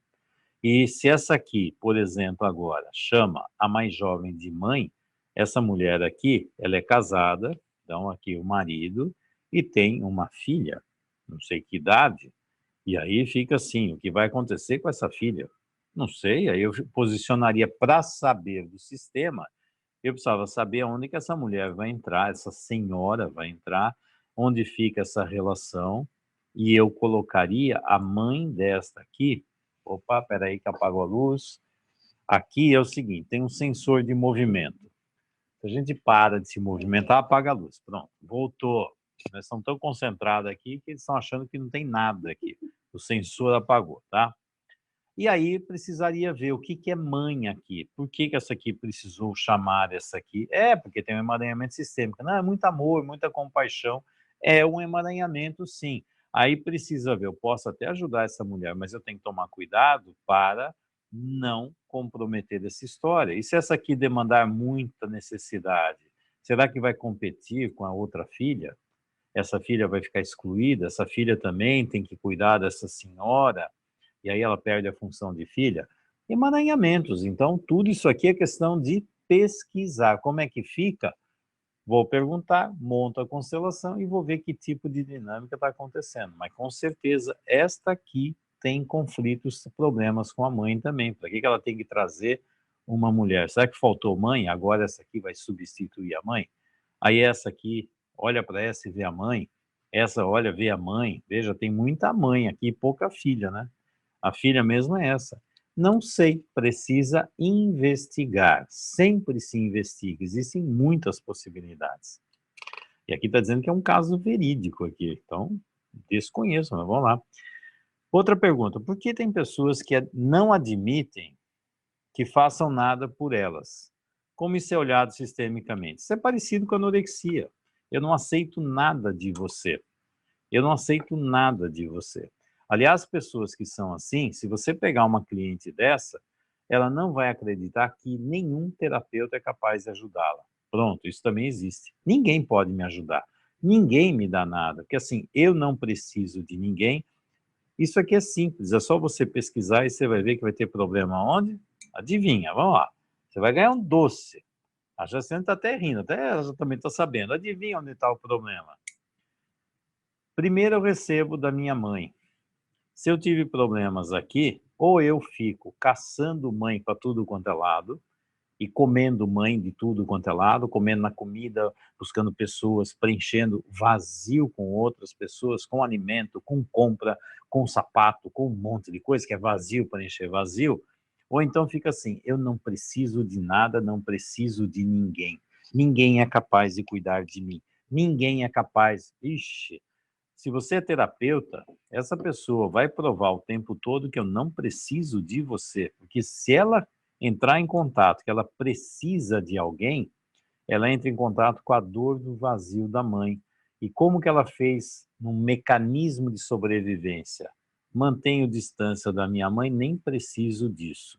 E se essa aqui, por exemplo, agora chama a mais jovem de mãe, essa mulher aqui, ela é casada, então aqui o marido, e tem uma filha, não sei que idade, e aí fica assim, o que vai acontecer com essa filha? Não sei, aí eu posicionaria para saber do sistema, eu precisava saber onde que essa mulher vai entrar, essa senhora vai entrar, onde fica essa relação, e eu colocaria a mãe desta aqui. Opa, espera aí que apagou a luz. Aqui é o seguinte, tem um sensor de movimento. Se a gente para de se movimentar, apaga a luz. Pronto, voltou. Nós estamos tão concentrados aqui que eles estão achando que não tem nada aqui. O sensor apagou, tá? E aí precisaria ver o que que é mãe aqui. Por que que essa aqui precisou chamar essa aqui? É, porque tem um emaranhamento sistêmico. Não, é muito amor, muita compaixão. É um emaranhamento, sim. Aí precisa ver, eu posso até ajudar essa mulher, mas eu tenho que tomar cuidado para não comprometer essa história. E se essa aqui demandar muita necessidade, será que vai competir com a outra filha? Essa filha vai ficar excluída? Essa filha também tem que cuidar dessa senhora? E aí ela perde a função de filha, emaranhamentos. Então, tudo isso aqui é questão de pesquisar. Como é que fica? Vou perguntar, monto a constelação e vou ver que tipo de dinâmica está acontecendo. Mas, com certeza, esta aqui tem conflitos, problemas com a mãe também. Para que ela tem que trazer uma mulher? Será que faltou mãe? Agora essa aqui vai substituir a mãe? Aí essa aqui olha para essa e vê a mãe. Essa olha, vê a mãe. Veja, tem muita mãe aqui e pouca filha, né? A filha mesmo é essa. Não sei, precisa investigar. Sempre se investiga, existem muitas possibilidades. E aqui está dizendo que é um caso verídico aqui, então desconheço, mas vamos lá. Outra pergunta, por que tem pessoas que não admitem que façam nada por elas? Como isso é olhado sistemicamente? Isso é parecido com a anorexia. Eu não aceito nada de você. Eu não aceito nada de você. Aliás, pessoas que são assim, se você pegar uma cliente dessa, ela não vai acreditar que nenhum terapeuta é capaz de ajudá-la. Pronto, isso também existe. Ninguém pode me ajudar. Ninguém me dá nada. Porque assim, eu não preciso de ninguém. Isso aqui é simples, é só você pesquisar e você vai ver que vai ter problema onde? Adivinha, vamos lá. Você vai ganhar um doce. A Jacena está até rindo, até ela também está sabendo. Adivinha onde está o problema? Primeiro eu recebo da minha mãe. Se eu tive problemas aqui, ou eu fico caçando mãe para tudo quanto é lado, e comendo mãe de tudo quanto é lado, comendo na comida, buscando pessoas, preenchendo vazio com outras pessoas, com alimento, com compra, com sapato, com um monte de coisa que é vazio para encher vazio, ou então fica assim, eu não preciso de nada, não preciso de ninguém. Ninguém é capaz de cuidar de mim. Ninguém é capaz, ixi, Se você é terapeuta, essa pessoa vai provar o tempo todo que eu não preciso de você, porque se ela entrar em contato, que ela precisa de alguém, ela entra em contato com a dor do vazio da mãe. E como que ela fez num mecanismo de sobrevivência? Mantenho distância da minha mãe, nem preciso disso.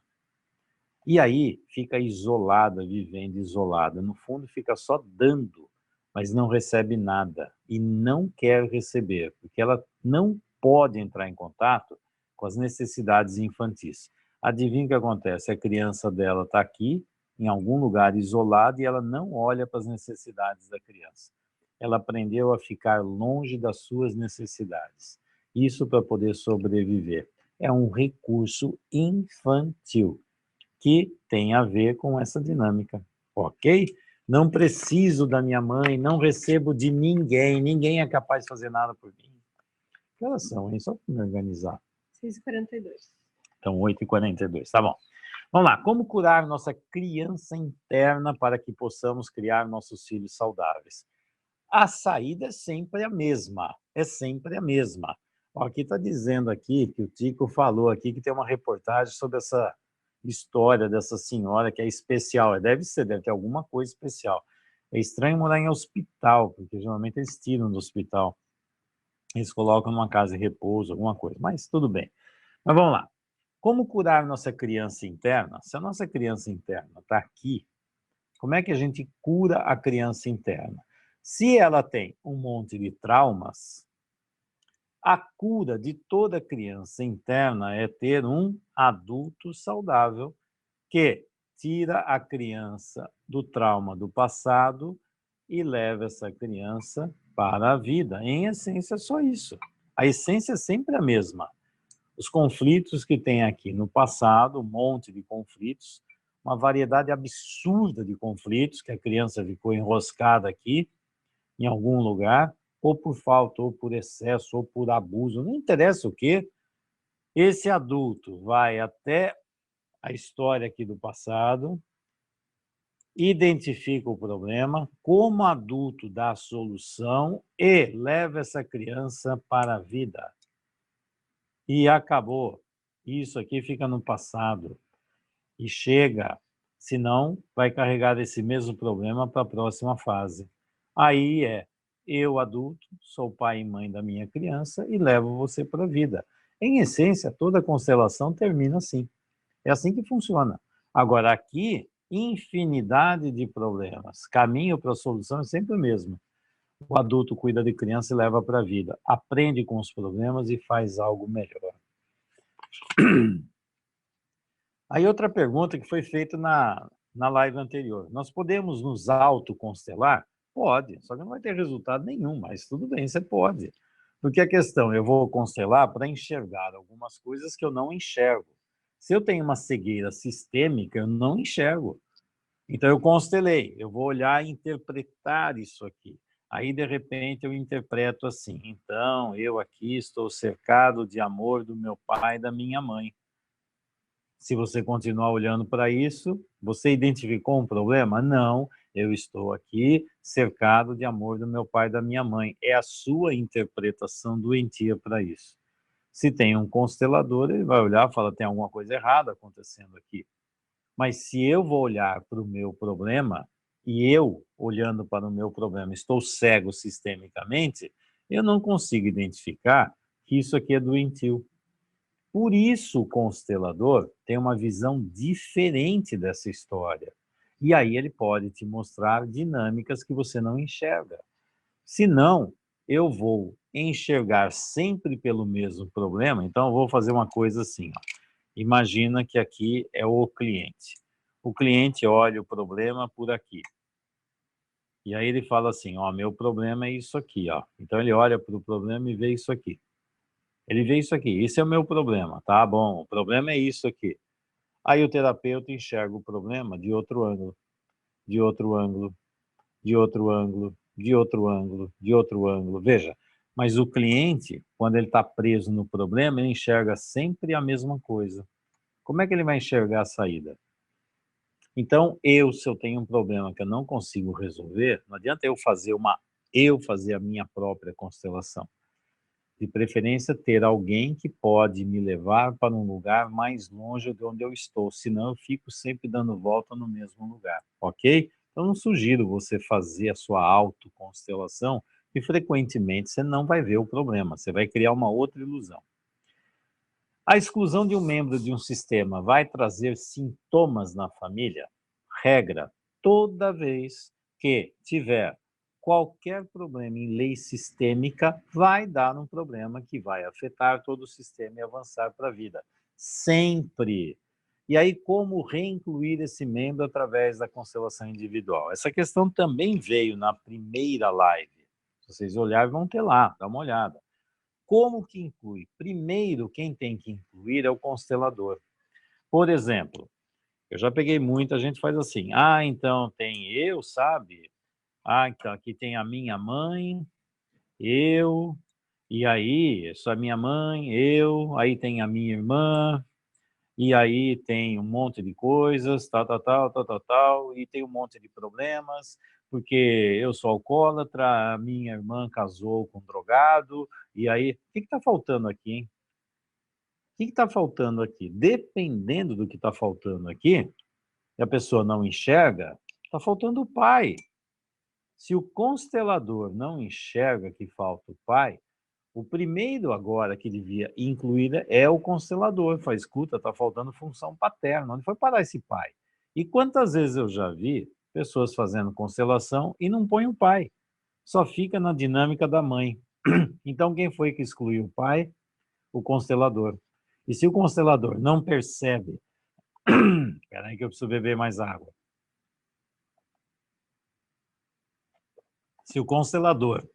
E aí fica isolada, vivendo isolada. No fundo, fica só dando, mas não recebe nada. E não quer receber, porque ela não pode entrar em contato com as necessidades infantis. Adivinha o que acontece? A criança dela está aqui, em algum lugar isolada, e ela não olha para as necessidades da criança. Ela aprendeu a ficar longe das suas necessidades. Isso para poder sobreviver. É um recurso infantil que tem a ver com essa dinâmica, ok? Não preciso da minha mãe, não recebo de ninguém, ninguém é capaz de fazer nada por mim. Que horas são, hein? Só para me organizar. 6h42. Então, 8h42, tá bom. Vamos lá, como curar nossa criança interna para que possamos criar nossos filhos saudáveis? A saída é sempre a mesma, é sempre a mesma. Ó, aqui está dizendo aqui, que o Tico falou aqui, que tem uma reportagem sobre essa história dessa senhora que é especial. Deve ser, deve ter alguma coisa especial. É estranho morar em hospital, porque geralmente eles tiram do hospital. Eles colocam numa casa de repouso, alguma coisa, mas tudo bem. Mas vamos lá. Como curar nossa criança interna? Se a nossa criança interna está aqui, como é que a gente cura a criança interna? Se ela tem um monte de traumas, a cura de toda criança interna é ter um adulto saudável que tira a criança do trauma do passado e leva essa criança para a vida. Em essência, é só isso. A essência é sempre a mesma. Os conflitos que tem aqui no passado, um monte de conflitos, uma variedade absurda de conflitos, que a criança ficou enroscada aqui, em algum lugar, ou por falta, ou por excesso, ou por abuso, não interessa o quê, esse adulto vai até a história aqui do passado, identifica o problema, como adulto dá a solução e leva essa criança para a vida. E acabou. Isso aqui fica no passado. E chega, senão vai carregar esse mesmo problema para a próxima fase. Aí eu adulto, sou pai e mãe da minha criança e levo você para a vida. Em essência, toda constelação termina assim. É assim que funciona. Agora, aqui, infinidade de problemas. Caminho para a solução é sempre o mesmo. O adulto cuida de criança e leva para a vida. Aprende com os problemas e faz algo melhor. Aí outra pergunta que foi feita na live anterior. Nós podemos nos autoconstelar? Pode, só que não vai ter resultado nenhum, mas tudo bem, você pode. Porque a questão, eu vou constelar para enxergar algumas coisas que eu não enxergo. Se eu tenho uma cegueira sistêmica, eu não enxergo. Então eu constelei, eu vou olhar e interpretar isso aqui. Aí, de repente, eu interpreto assim, então, eu aqui estou cercado de amor do meu pai e da minha mãe. Se você continuar olhando para isso, você identificou um problema? Não, eu estou aqui cercado de amor do meu pai e da minha mãe. É a sua interpretação doentia para isso. Se tem um constelador, ele vai olhar e falar, tem alguma coisa errada acontecendo aqui. Mas se eu vou olhar para o meu problema, e eu, olhando para o meu problema, estou cego sistemicamente, eu não consigo identificar que isso aqui é doentio. Por isso, o constelador tem uma visão diferente dessa história. E aí ele pode te mostrar dinâmicas que você não enxerga. Se não, eu vou enxergar sempre pelo mesmo problema. Então, eu vou fazer uma coisa assim. Ó. Imagina que aqui é o cliente. O cliente olha o problema por aqui. E aí ele fala assim, ó, meu problema é isso aqui, ó. Então ele olha para o problema e vê isso aqui. Ele vê isso aqui, esse é o meu problema, tá bom, o problema é isso aqui. Aí o terapeuta enxerga o problema de outro ângulo, de outro ângulo, de outro ângulo, de outro ângulo, de outro ângulo. Veja, mas o cliente, quando ele está preso no problema, ele enxerga sempre a mesma coisa. Como é que ele vai enxergar a saída? Então, se eu tenho um problema que eu não consigo resolver, não adianta eu fazer a minha própria constelação. De preferência, ter alguém que pode me levar para um lugar mais longe de onde eu estou, senão eu fico sempre dando volta no mesmo lugar, ok? Então, não sugiro você fazer a sua autoconstelação, e frequentemente você não vai ver o problema, você vai criar uma outra ilusão. A exclusão de um membro de um sistema vai trazer sintomas na família? Regra, toda vez que tiver qualquer problema em lei sistêmica, vai dar um problema que vai afetar todo o sistema e avançar para a vida. Sempre. E aí, como reincluir esse membro através da constelação individual? Essa questão também veio na primeira live. Se vocês olharem, vão ter lá, dá uma olhada. Como que inclui? Primeiro, quem tem que incluir é o constelador. Por exemplo, eu já peguei muita gente faz assim, então tem eu, sabe? Então aqui tem a minha mãe, eu, e aí, só a minha mãe, eu, aí tem a minha irmã, e aí tem um monte de coisas, tal, e tem um monte de problemas, porque eu sou alcoólatra, a minha irmã casou com um drogado, e aí, o que está faltando aqui, hein? O que está faltando aqui? Dependendo do que está faltando aqui, e a pessoa não enxerga, está faltando o pai. Se o constelador não enxerga que falta o pai, o primeiro agora que devia incluir é o constelador. Fala, escuta, está faltando função paterna. Onde foi parar esse pai? E quantas vezes eu já vi pessoas fazendo constelação e não põe o pai, só fica na dinâmica da mãe. Então, quem foi que excluiu o pai? O constelador. E se o constelador não percebe... Espera aí que eu preciso beber mais água. Se o constelador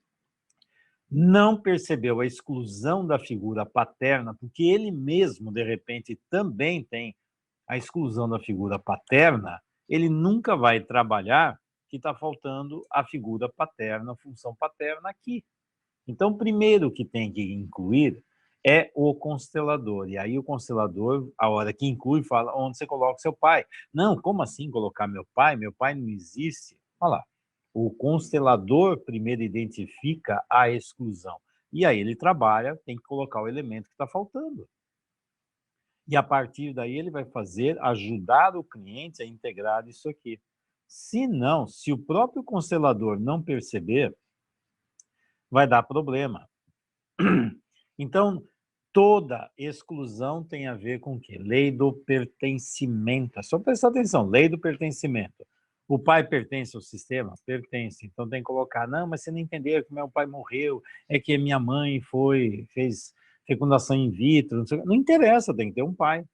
não percebeu a exclusão da figura paterna, porque ele mesmo, de repente, também tem a exclusão da figura paterna, ele nunca vai trabalhar que está faltando a figura paterna, a função paterna aqui. Então, primeiro que tem que incluir é o constelador. E aí o constelador, a hora que inclui, fala onde você coloca o seu pai. Não, como assim colocar meu pai? Meu pai não existe. Olha lá. O constelador primeiro identifica a exclusão. E aí ele trabalha, tem que colocar o elemento que está faltando. E a partir daí ele vai fazer, ajudar o cliente a integrar isso aqui. Se não, se o próprio constelador não perceber, vai dar problema. Então, toda exclusão tem a ver com o quê? Lei do pertencimento. É só prestar atenção, lei do pertencimento. O pai pertence ao sistema? Pertence. Então tem que colocar, não, mas você não entendeu que meu pai morreu, é que minha mãe fez fecundação in vitro, não interessa, tem que ter um pai.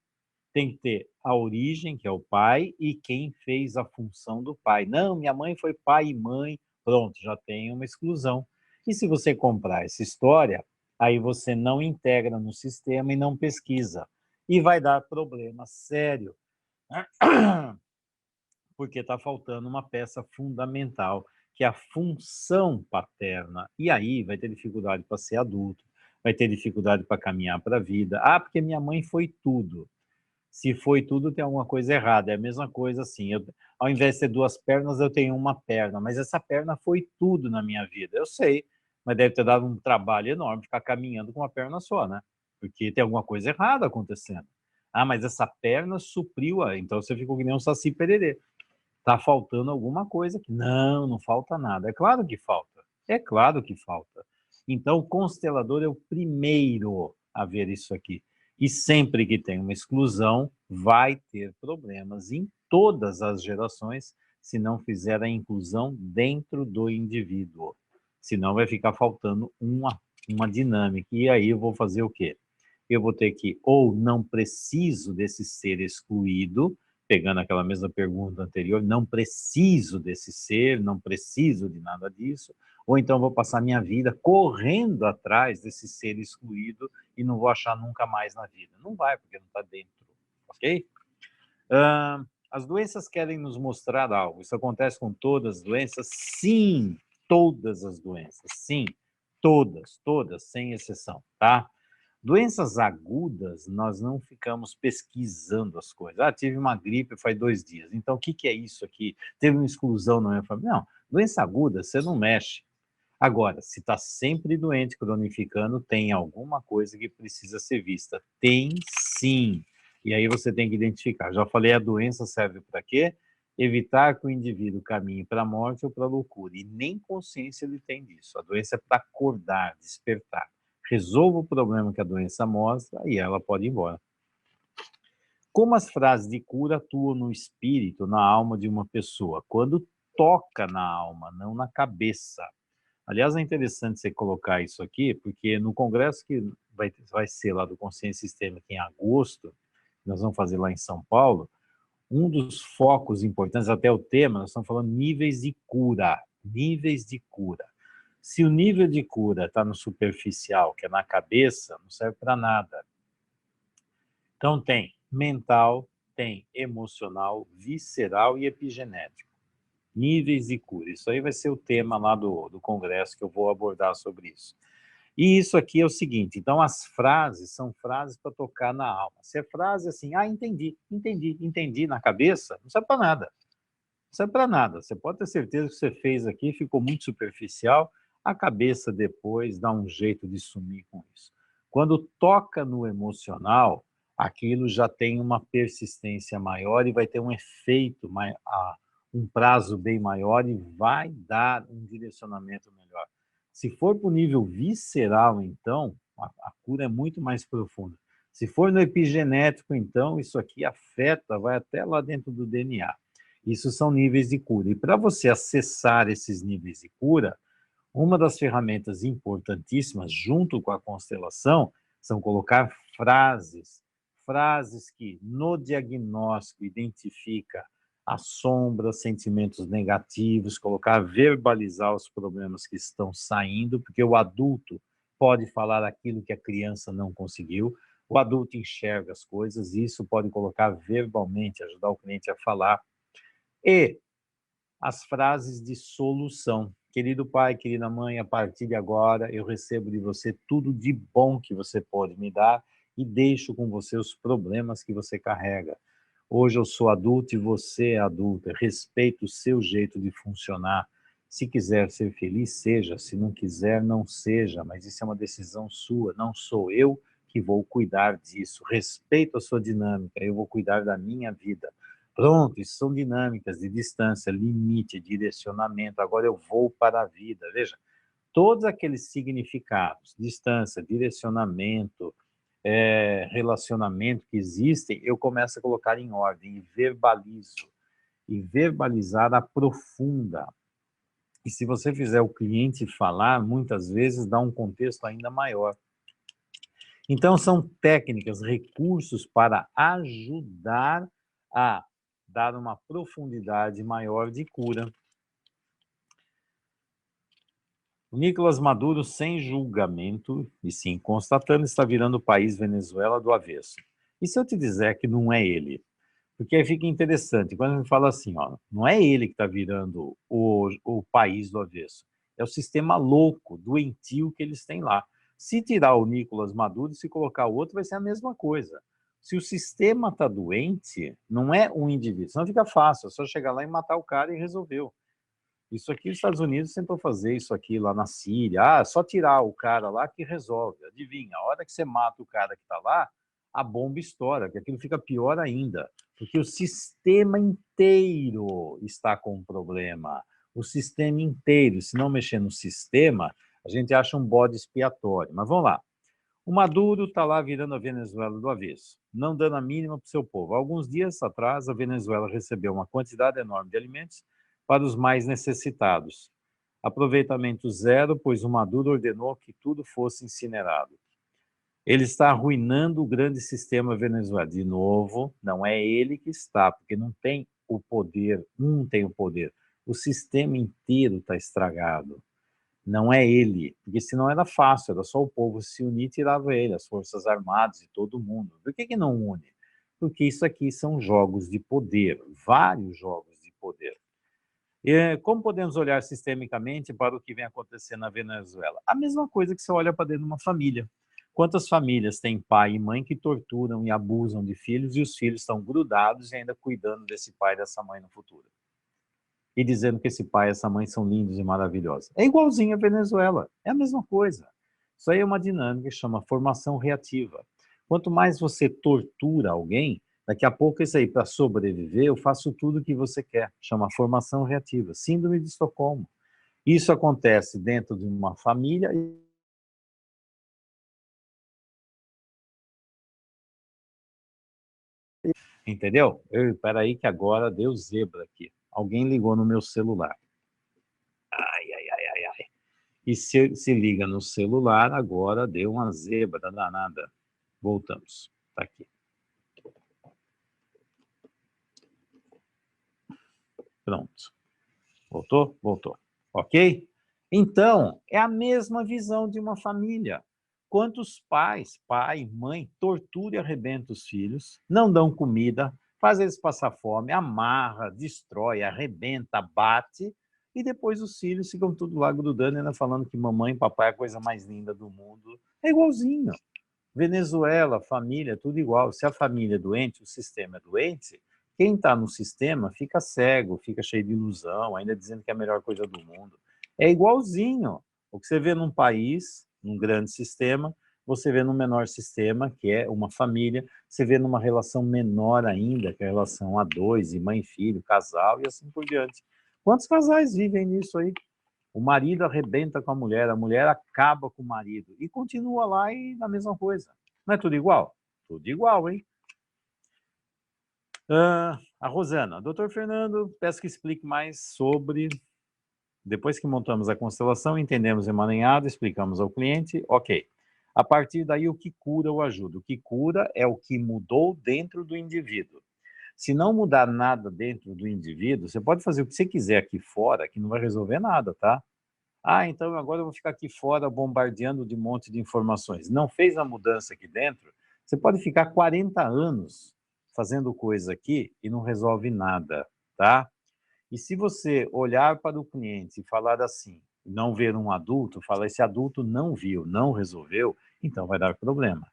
Tem que ter a origem, que é o pai, e quem fez a função do pai. Não, minha mãe foi pai e mãe, pronto, já tem uma exclusão. E se você comprar essa história, aí você não integra no sistema e não pesquisa. E vai dar problema sério, porque está faltando uma peça fundamental, que é a função paterna. E aí vai ter dificuldade para ser adulto, vai ter dificuldade para caminhar para a vida. Porque minha mãe foi tudo. Se foi tudo, tem alguma coisa errada. É a mesma coisa assim, ao invés de ter duas pernas, eu tenho uma perna, mas essa perna foi tudo na minha vida. Eu sei, mas deve ter dado um trabalho enorme ficar caminhando com uma perna só, né? Porque tem alguma coisa errada acontecendo. Mas essa perna supriu, então você ficou que nem um saci pererê. Tá faltando alguma coisa aqui. Não, não falta nada. É claro que falta. É claro que falta. Então, o constelador é o primeiro a ver isso aqui. E sempre que tem uma exclusão, vai ter problemas em todas as gerações, se não fizer a inclusão dentro do indivíduo. Senão vai ficar faltando uma dinâmica. E aí eu vou fazer o quê? Eu vou ter que, ou não preciso desse ser excluído, pegando aquela mesma pergunta anterior, não preciso desse ser, não preciso de nada disso, ou então vou passar minha vida correndo atrás desse ser excluído e não vou achar nunca mais na vida. Não vai, porque não está dentro, ok? As doenças querem nos mostrar algo. Isso acontece com todas as doenças? Sim, todas as doenças, sim, todas, sem exceção, tá? Doenças agudas, nós não ficamos pesquisando as coisas. Tive uma gripe faz 2 dias, então o que é isso aqui? Teve uma exclusão na minha família? Não, doença aguda, você não mexe. Agora, se está sempre doente, cronificando, tem alguma coisa que precisa ser vista. Tem sim. E aí você tem que identificar. Já falei, a doença serve para quê? Evitar que o indivíduo caminhe para a morte ou para a loucura. E nem consciência ele tem disso. A doença é para acordar, despertar. Resolva o problema que a doença mostra e ela pode ir embora. Como as frases de cura atuam no espírito, na alma de uma pessoa? Quando toca na alma, não na cabeça. Aliás, é interessante você colocar isso aqui, porque no congresso que vai ser lá do Consciência Sistêmica em agosto, nós vamos fazer lá em São Paulo, um dos focos importantes, até o tema, nós estamos falando níveis de cura. Níveis de cura. Se o nível de cura está no superficial, que é na cabeça, não serve para nada. Então tem mental, tem emocional, visceral e epigenético. Níveis de cura. Isso aí vai ser o tema lá do congresso que eu vou abordar sobre isso. E isso aqui é o seguinte, então as frases são frases para tocar na alma. Se é frase assim, entendi na cabeça, não serve para nada. Não serve para nada. Você pode ter certeza que você fez aqui, ficou muito superficial, a cabeça depois dá um jeito de sumir com isso. Quando toca no emocional, aquilo já tem uma persistência maior e vai ter um efeito, um prazo bem maior e vai dar um direcionamento melhor. Se for para o nível visceral, então, a cura é muito mais profunda. Se for no epigenético, então, isso aqui afeta, vai até lá dentro do DNA. Isso são níveis de cura. E para você acessar esses níveis de cura, uma das ferramentas importantíssimas, junto com a constelação, são colocar frases. Frases que, no diagnóstico, identifica a sombra, sentimentos negativos, colocar, verbalizar os problemas que estão saindo, porque o adulto pode falar aquilo que a criança não conseguiu, o adulto enxerga as coisas, e isso pode colocar verbalmente, ajudar o cliente a falar. E as frases de solução. Querido pai, querida mãe, a partir de agora eu recebo de você tudo de bom que você pode me dar e deixo com você os problemas que você carrega. Hoje eu sou adulto e você é adulta. Respeito o seu jeito de funcionar. Se quiser ser feliz, seja. Se não quiser, não seja. Mas isso é uma decisão sua. Não sou eu que vou cuidar disso. Respeito a sua dinâmica. Eu vou cuidar da minha vida. Pronto, isso são dinâmicas de distância, limite, direcionamento. Agora eu vou para a vida. Veja, todos aqueles significados, distância, direcionamento, relacionamento que existem, eu começo a colocar em ordem e verbalizo. E verbalizar aprofunda. E se você fizer o cliente falar, muitas vezes dá um contexto ainda maior. Então, são técnicas, recursos para ajudar a dar uma profundidade maior de cura. O Nicolás Maduro, sem julgamento, e sim constatando, está virando o país Venezuela do avesso. E se eu te dizer que não é ele? Porque aí fica interessante, quando a gente fala assim, ó, não é ele que está virando o país do avesso, é o sistema louco, doentio que eles têm lá. Se tirar o Nicolás Maduro e se colocar o outro, vai ser a mesma coisa. Se o sistema está doente, não é um indivíduo, senão fica fácil, é só chegar lá e matar o cara e resolveu. Isso aqui os Estados Unidos tentou fazer isso aqui lá na Síria. Ah, só tirar o cara lá que resolve. Adivinha, a hora que você mata o cara que está lá, a bomba estoura, que aquilo fica pior ainda. Porque o sistema inteiro está com um problema. O sistema inteiro. Se não mexer no sistema, a gente acha um bode expiatório. Mas vamos lá. O Maduro está lá virando a Venezuela do avesso, não dando a mínima para o seu povo. Alguns dias atrás, a Venezuela recebeu uma quantidade enorme de alimentos para os mais necessitados. Aproveitamento zero, pois o Maduro ordenou que tudo fosse incinerado. Ele está arruinando o grande sistema venezuelano. De novo, não é ele que está, porque não tem o poder, tem o poder. O sistema inteiro está estragado. Não é ele, porque senão era fácil, era só o povo se unir e tirava ele, as forças armadas e todo mundo. Por que não une? Porque isso aqui são jogos de poder, vários jogos de poder. E como podemos olhar sistemicamente para o que vem acontecendo na Venezuela? A mesma coisa que você olha para dentro de uma família. Quantas famílias têm pai e mãe que torturam e abusam de filhos e os filhos estão grudados e ainda cuidando desse pai e dessa mãe no futuro? e dizendo que esse pai e essa mãe são lindos e maravilhosos. É igualzinho a Venezuela, é a mesma coisa. Isso aí é uma dinâmica que chama formação reativa. Quanto mais você tortura alguém, daqui a pouco isso aí, para sobreviver, eu faço tudo o que você quer. Chama formação reativa, síndrome de Estocolmo. Isso acontece dentro de uma família. Entendeu? Espera aí que agora deu zebra aqui. Alguém ligou no meu celular. Ai, ai, ai, ai, ai. E se liga no celular, agora deu uma zebra danada. Voltamos. Tá aqui. Pronto. Voltou? Voltou. Ok? Então, é a mesma visão de uma família. Quantos pais, pai, mãe, tortura e arrebenta os filhos, não dão comida, faz eles passar fome, amarra, destrói, arrebenta, bate, e depois os filhos ficam tudo lá grudando, ainda falando que mamãe e papai é a coisa mais linda do mundo. É igualzinho. Venezuela, família, tudo igual. Se a família é doente, o sistema é doente, quem está no sistema fica cego, fica cheio de ilusão, ainda dizendo que é a melhor coisa do mundo. É igualzinho. O que você vê num país, num grande sistema, você vê num menor sistema, que é uma família, você vê numa relação menor ainda, que é a relação a dois, e mãe, filho, casal, e assim por diante. Quantos casais vivem nisso aí? O marido arrebenta com a mulher acaba com o marido, e continua lá e na mesma coisa. Não é tudo igual? Tudo igual, hein? A Rosana, doutor Fernando, peço que explique mais sobre... Depois que montamos a constelação, entendemos o emaranhado, explicamos ao cliente, ok. A partir daí, o que cura ou ajuda? O que cura é o que mudou dentro do indivíduo. Se não mudar nada dentro do indivíduo, você pode fazer o que você quiser aqui fora, que não vai resolver nada, tá? Ah, então agora eu vou ficar aqui fora bombardeando de um monte de informações. Não fez a mudança aqui dentro, você pode ficar 40 anos fazendo coisa aqui e não resolve nada, tá? E se você olhar para o cliente e falar assim, não ver um adulto, falar esse adulto não viu, não resolveu, então vai dar problema.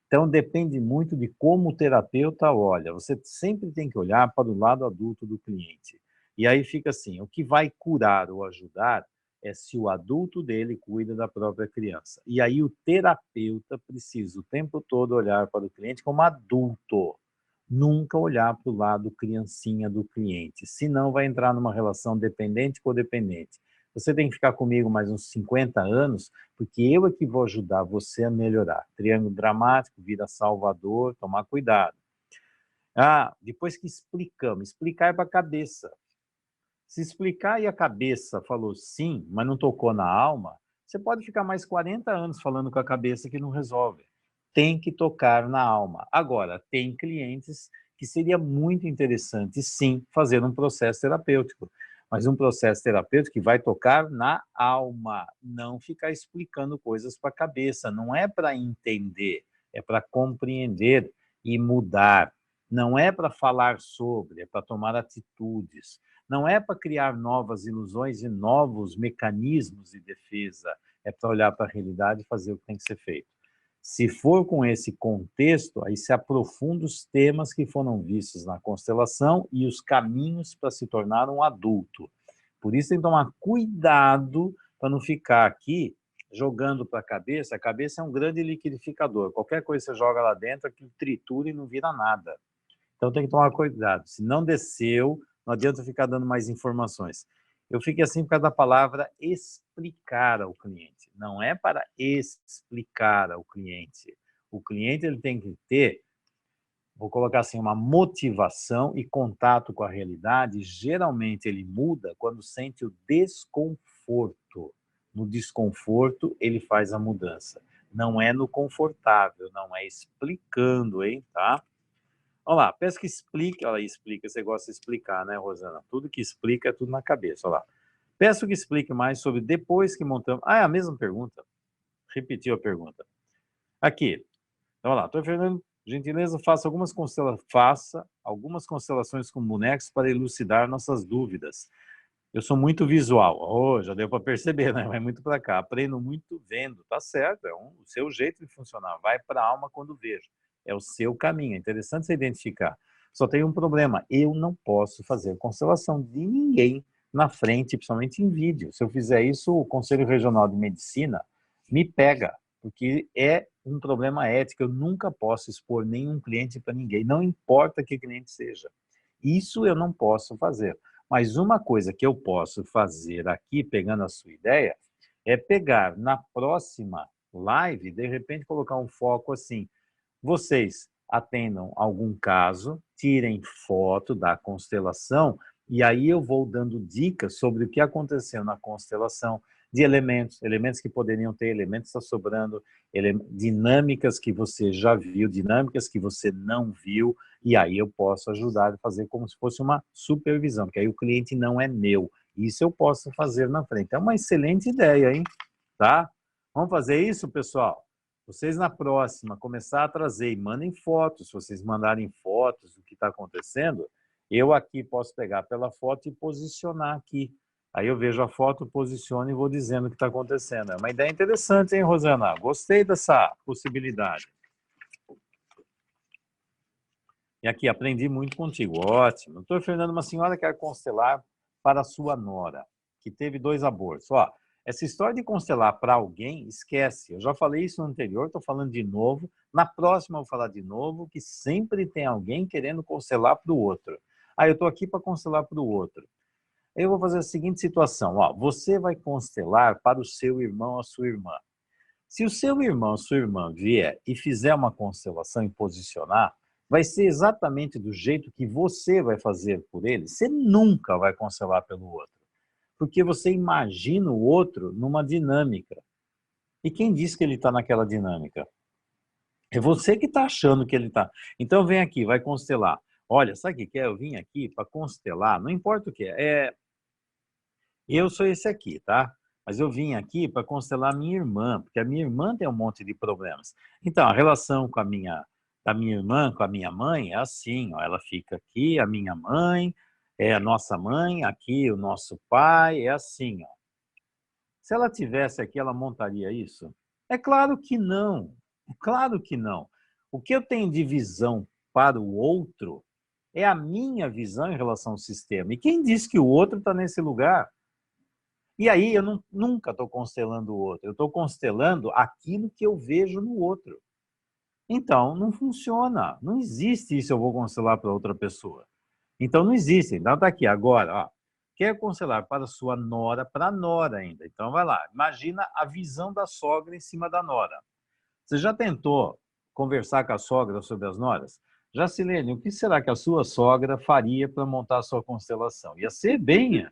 Então depende muito de como o terapeuta olha. Você sempre tem que olhar para o lado adulto do cliente. E aí fica assim, o que vai curar ou ajudar é se o adulto dele cuida da própria criança. E aí o terapeuta precisa o tempo todo olhar para o cliente como adulto, nunca olhar para o lado criancinha do cliente, senão vai entrar numa relação dependente-codependente. Você tem que ficar comigo mais uns 50 anos, porque eu é que vou ajudar você a melhorar. Triângulo dramático, vida salvador, tomar cuidado. Ah, depois que explicamos, explicar é para a cabeça. Se explicar e a cabeça falou sim, mas não tocou na alma, você pode ficar mais 40 anos falando com a cabeça que não resolve. Tem que tocar na alma. Agora, tem clientes que seria muito interessante, sim, fazer um processo terapêutico, mas um processo terapêutico que vai tocar na alma, não ficar explicando coisas para a cabeça. Não é para entender, é para compreender e mudar. Não é para falar sobre, é para tomar atitudes. Não é para criar novas ilusões e novos mecanismos de defesa, é para olhar para a realidade e fazer o que tem que ser feito. Se for com esse contexto, aí se aprofunda os temas que foram vistos na constelação e os caminhos para se tornar um adulto. Por isso tem que tomar cuidado para não ficar aqui jogando para a cabeça é um grande liquidificador. Qualquer coisa que você joga lá dentro, aquilo tritura e não vira nada. Então tem que tomar cuidado. Se não desceu, não adianta ficar dando mais informações. Eu fiquei assim por causa da palavra explicar ao cliente. Não é para explicar ao cliente. O cliente ele tem que ter, vou colocar assim, uma motivação e contato com a realidade. Geralmente ele muda quando sente o desconforto. No desconforto ele faz a mudança. Não é no confortável, não é explicando, hein, tá? Olha lá, peço que explique. Olha lá, explica, você gosta de explicar, né, Rosana? Tudo que explica é tudo na cabeça, olha lá. Peço que explique mais sobre depois que montamos... Ah, é a mesma pergunta. Repetiu a pergunta. Aqui. Então, olha lá, doutor Fernando, gentileza, faça algumas constelações com bonecos para elucidar nossas dúvidas. Eu sou muito visual. Oh, já deu para perceber, né? Vai muito para cá. Aprendo muito vendo. Tá certo, é o seu jeito de funcionar. Vai para a alma quando vejo. É o seu caminho. É interessante você identificar. Só tem um problema. Eu não posso fazer constelação de ninguém na frente, principalmente em vídeo. Se eu fizer isso, o Conselho Regional de Medicina me pega, porque é um problema ético. Eu nunca posso expor nenhum cliente para ninguém, não importa que cliente seja. Isso eu não posso fazer. Mas uma coisa que eu posso fazer aqui, pegando a sua ideia, é pegar na próxima live, de repente colocar um foco assim, vocês atendam algum caso, tirem foto da constelação, e aí eu vou dando dicas sobre o que aconteceu na constelação, de elementos que poderiam ter, elementos que está sobrando, dinâmicas que você já viu, dinâmicas que você não viu, e aí eu posso ajudar a fazer como se fosse uma supervisão, porque aí o cliente não é meu. Isso eu posso fazer na frente. É uma excelente ideia, hein? Tá? Vamos fazer isso, pessoal? Vocês na próxima começar a trazer e mandem fotos, se vocês mandarem fotos do que está acontecendo, eu aqui posso pegar pela foto e posicionar aqui. Aí eu vejo a foto, posiciono e vou dizendo o que está acontecendo. É uma ideia interessante, hein, Rosana? Gostei dessa possibilidade. E aqui, aprendi muito contigo. Ótimo. Doutor Fernando, uma senhora quer constelar para a sua nora, que teve 2 abortos. Ó, essa história de constelar para alguém, esquece. Eu já falei isso no anterior, estou falando de novo. Na próxima eu vou falar de novo, que sempre tem alguém querendo constelar para o outro. Ah, eu estou aqui para constelar para o outro. Eu vou fazer a seguinte situação. Ó, você vai constelar para o seu irmão ou a sua irmã. Se o seu irmão ou sua irmã vier e fizer uma constelação e posicionar, vai ser exatamente do jeito que você vai fazer por ele. Você nunca vai constelar pelo outro, porque você imagina o outro numa dinâmica. E quem diz que ele está naquela dinâmica? É você que está achando que ele está. Então vem aqui, vai constelar. Olha, sabe o que é? Eu vim aqui para constelar, não importa o que é. Eu sou esse aqui, tá? Mas eu vim aqui para constelar minha irmã, porque a minha irmã tem um monte de problemas. Então, a relação com da minha irmã com a minha mãe é assim, ó, ela fica aqui, a minha mãe, é a nossa mãe, aqui o nosso pai, é assim, ó. Se ela tivesse aqui, ela montaria isso? É claro que não. É claro que não. O que eu tenho de visão para o outro é a minha visão em relação ao sistema. E quem disse que o outro está nesse lugar? E aí eu nunca estou constelando o outro, eu estou constelando aquilo que eu vejo no outro. Então, não funciona, não existe isso, eu vou constelar para outra pessoa. Então, não existe. Então, está aqui agora, ó. Quer constelar para sua nora, para a nora ainda. Então, vai lá, imagina a visão da sogra em cima da nora. Você já tentou conversar com a sogra sobre as noras? Jacilene, o que será que a sua sogra faria para montar a sua constelação? Ia ser bem.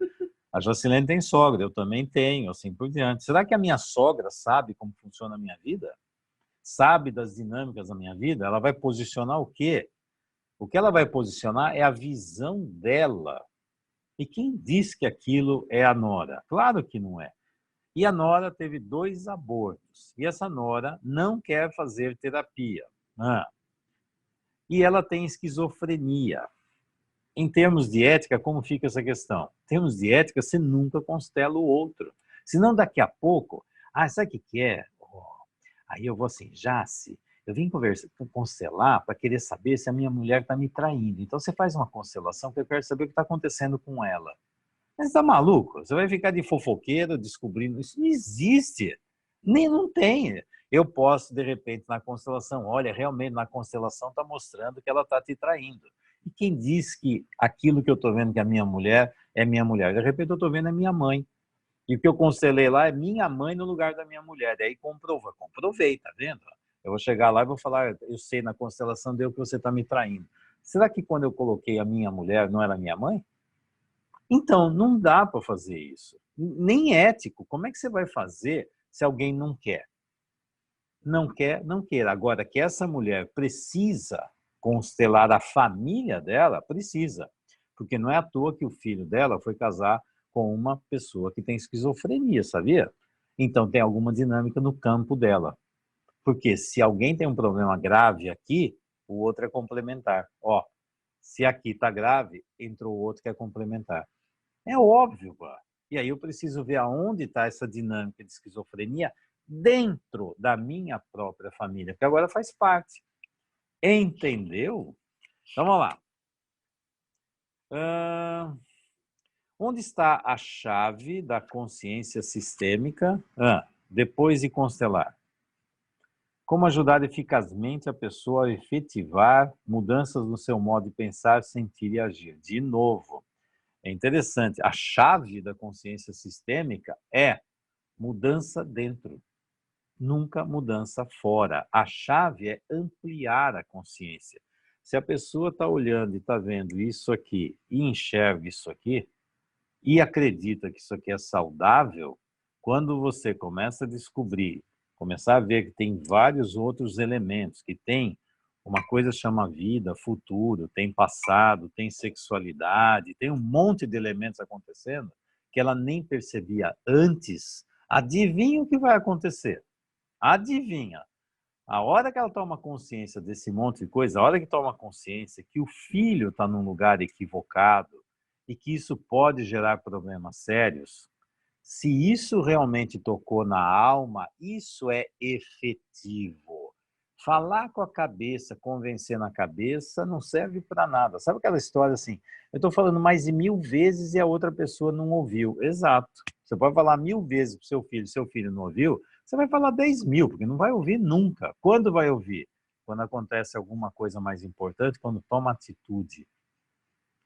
A Jacilene tem sogra, eu também tenho, assim por diante. Será que a minha sogra sabe como funciona a minha vida? Sabe das dinâmicas da minha vida? Ela vai posicionar o quê? O que ela vai posicionar é a visão dela. E quem diz que aquilo é a nora? Claro que não é. E a nora teve 2 abortos. E essa nora não quer fazer terapia. E ela tem esquizofrenia. Em termos de ética, como fica essa questão? Em termos de ética, você nunca constela o outro. Senão, daqui a pouco, sabe o que é? Aí eu vou assim, Jace, eu vim constelar para querer saber se a minha mulher está me traindo. Então, você faz uma constelação que eu quero saber o que está acontecendo com ela. Mas está maluco? Você vai ficar de fofoqueiro descobrindo. Isso não existe. Nem não tem. Eu posso, de repente, na constelação, olha, realmente na constelação está mostrando que ela está te traindo. E quem diz que aquilo que eu estou vendo que é minha mulher é minha mulher? De repente eu estou vendo é minha mãe. E o que eu constelei lá é minha mãe no lugar da minha mulher. Daí comprovei, tá vendo? Eu vou chegar lá e vou falar, eu sei na constelação deu que você está me traindo. Será que quando eu coloquei a minha mulher não era minha mãe? Então, não dá para fazer isso. Nem ético. Como é que você vai fazer se alguém não quer? Não quer, não queira. Agora, que essa mulher precisa constelar a família dela, precisa. Porque não é à toa que o filho dela foi casar com uma pessoa que tem esquizofrenia, sabia? Então, tem alguma dinâmica no campo dela. Porque se alguém tem um problema grave aqui, o outro é complementar. Ó, se aqui está grave, entrou outro que é complementar. É óbvio, pô. E aí eu preciso ver aonde está essa dinâmica de esquizofrenia dentro da minha própria família, porque agora faz parte. Entendeu? Então, vamos lá. Onde está a chave da consciência sistêmica? Depois de constelar. Como ajudar eficazmente a pessoa a efetivar mudanças no seu modo de pensar, sentir e agir? De novo, é interessante. A chave da consciência sistêmica é mudança dentro, nunca mudança fora. A chave é ampliar a consciência. Se a pessoa está olhando e está vendo isso aqui e enxerga isso aqui e acredita que isso aqui é saudável, quando você começa a descobrir, começar a ver que tem vários outros elementos, que tem uma coisa que chama vida, futuro, tem passado, tem sexualidade, tem um monte de elementos acontecendo que ela nem percebia antes, adivinha o que vai acontecer? Adivinha? A hora que ela toma consciência desse monte de coisa, a hora que toma consciência que o filho está num lugar equivocado e que isso pode gerar problemas sérios, se isso realmente tocou na alma, isso é efetivo. Falar com a cabeça, convencer na cabeça, não serve para nada. Sabe aquela história assim, eu estou falando mais de 1000 vezes e a outra pessoa não ouviu. Exato. Você pode falar 1000 vezes para o seu filho não ouviu, você vai falar 10.000, porque não vai ouvir nunca. Quando vai ouvir? Quando acontece alguma coisa mais importante, quando toma atitude.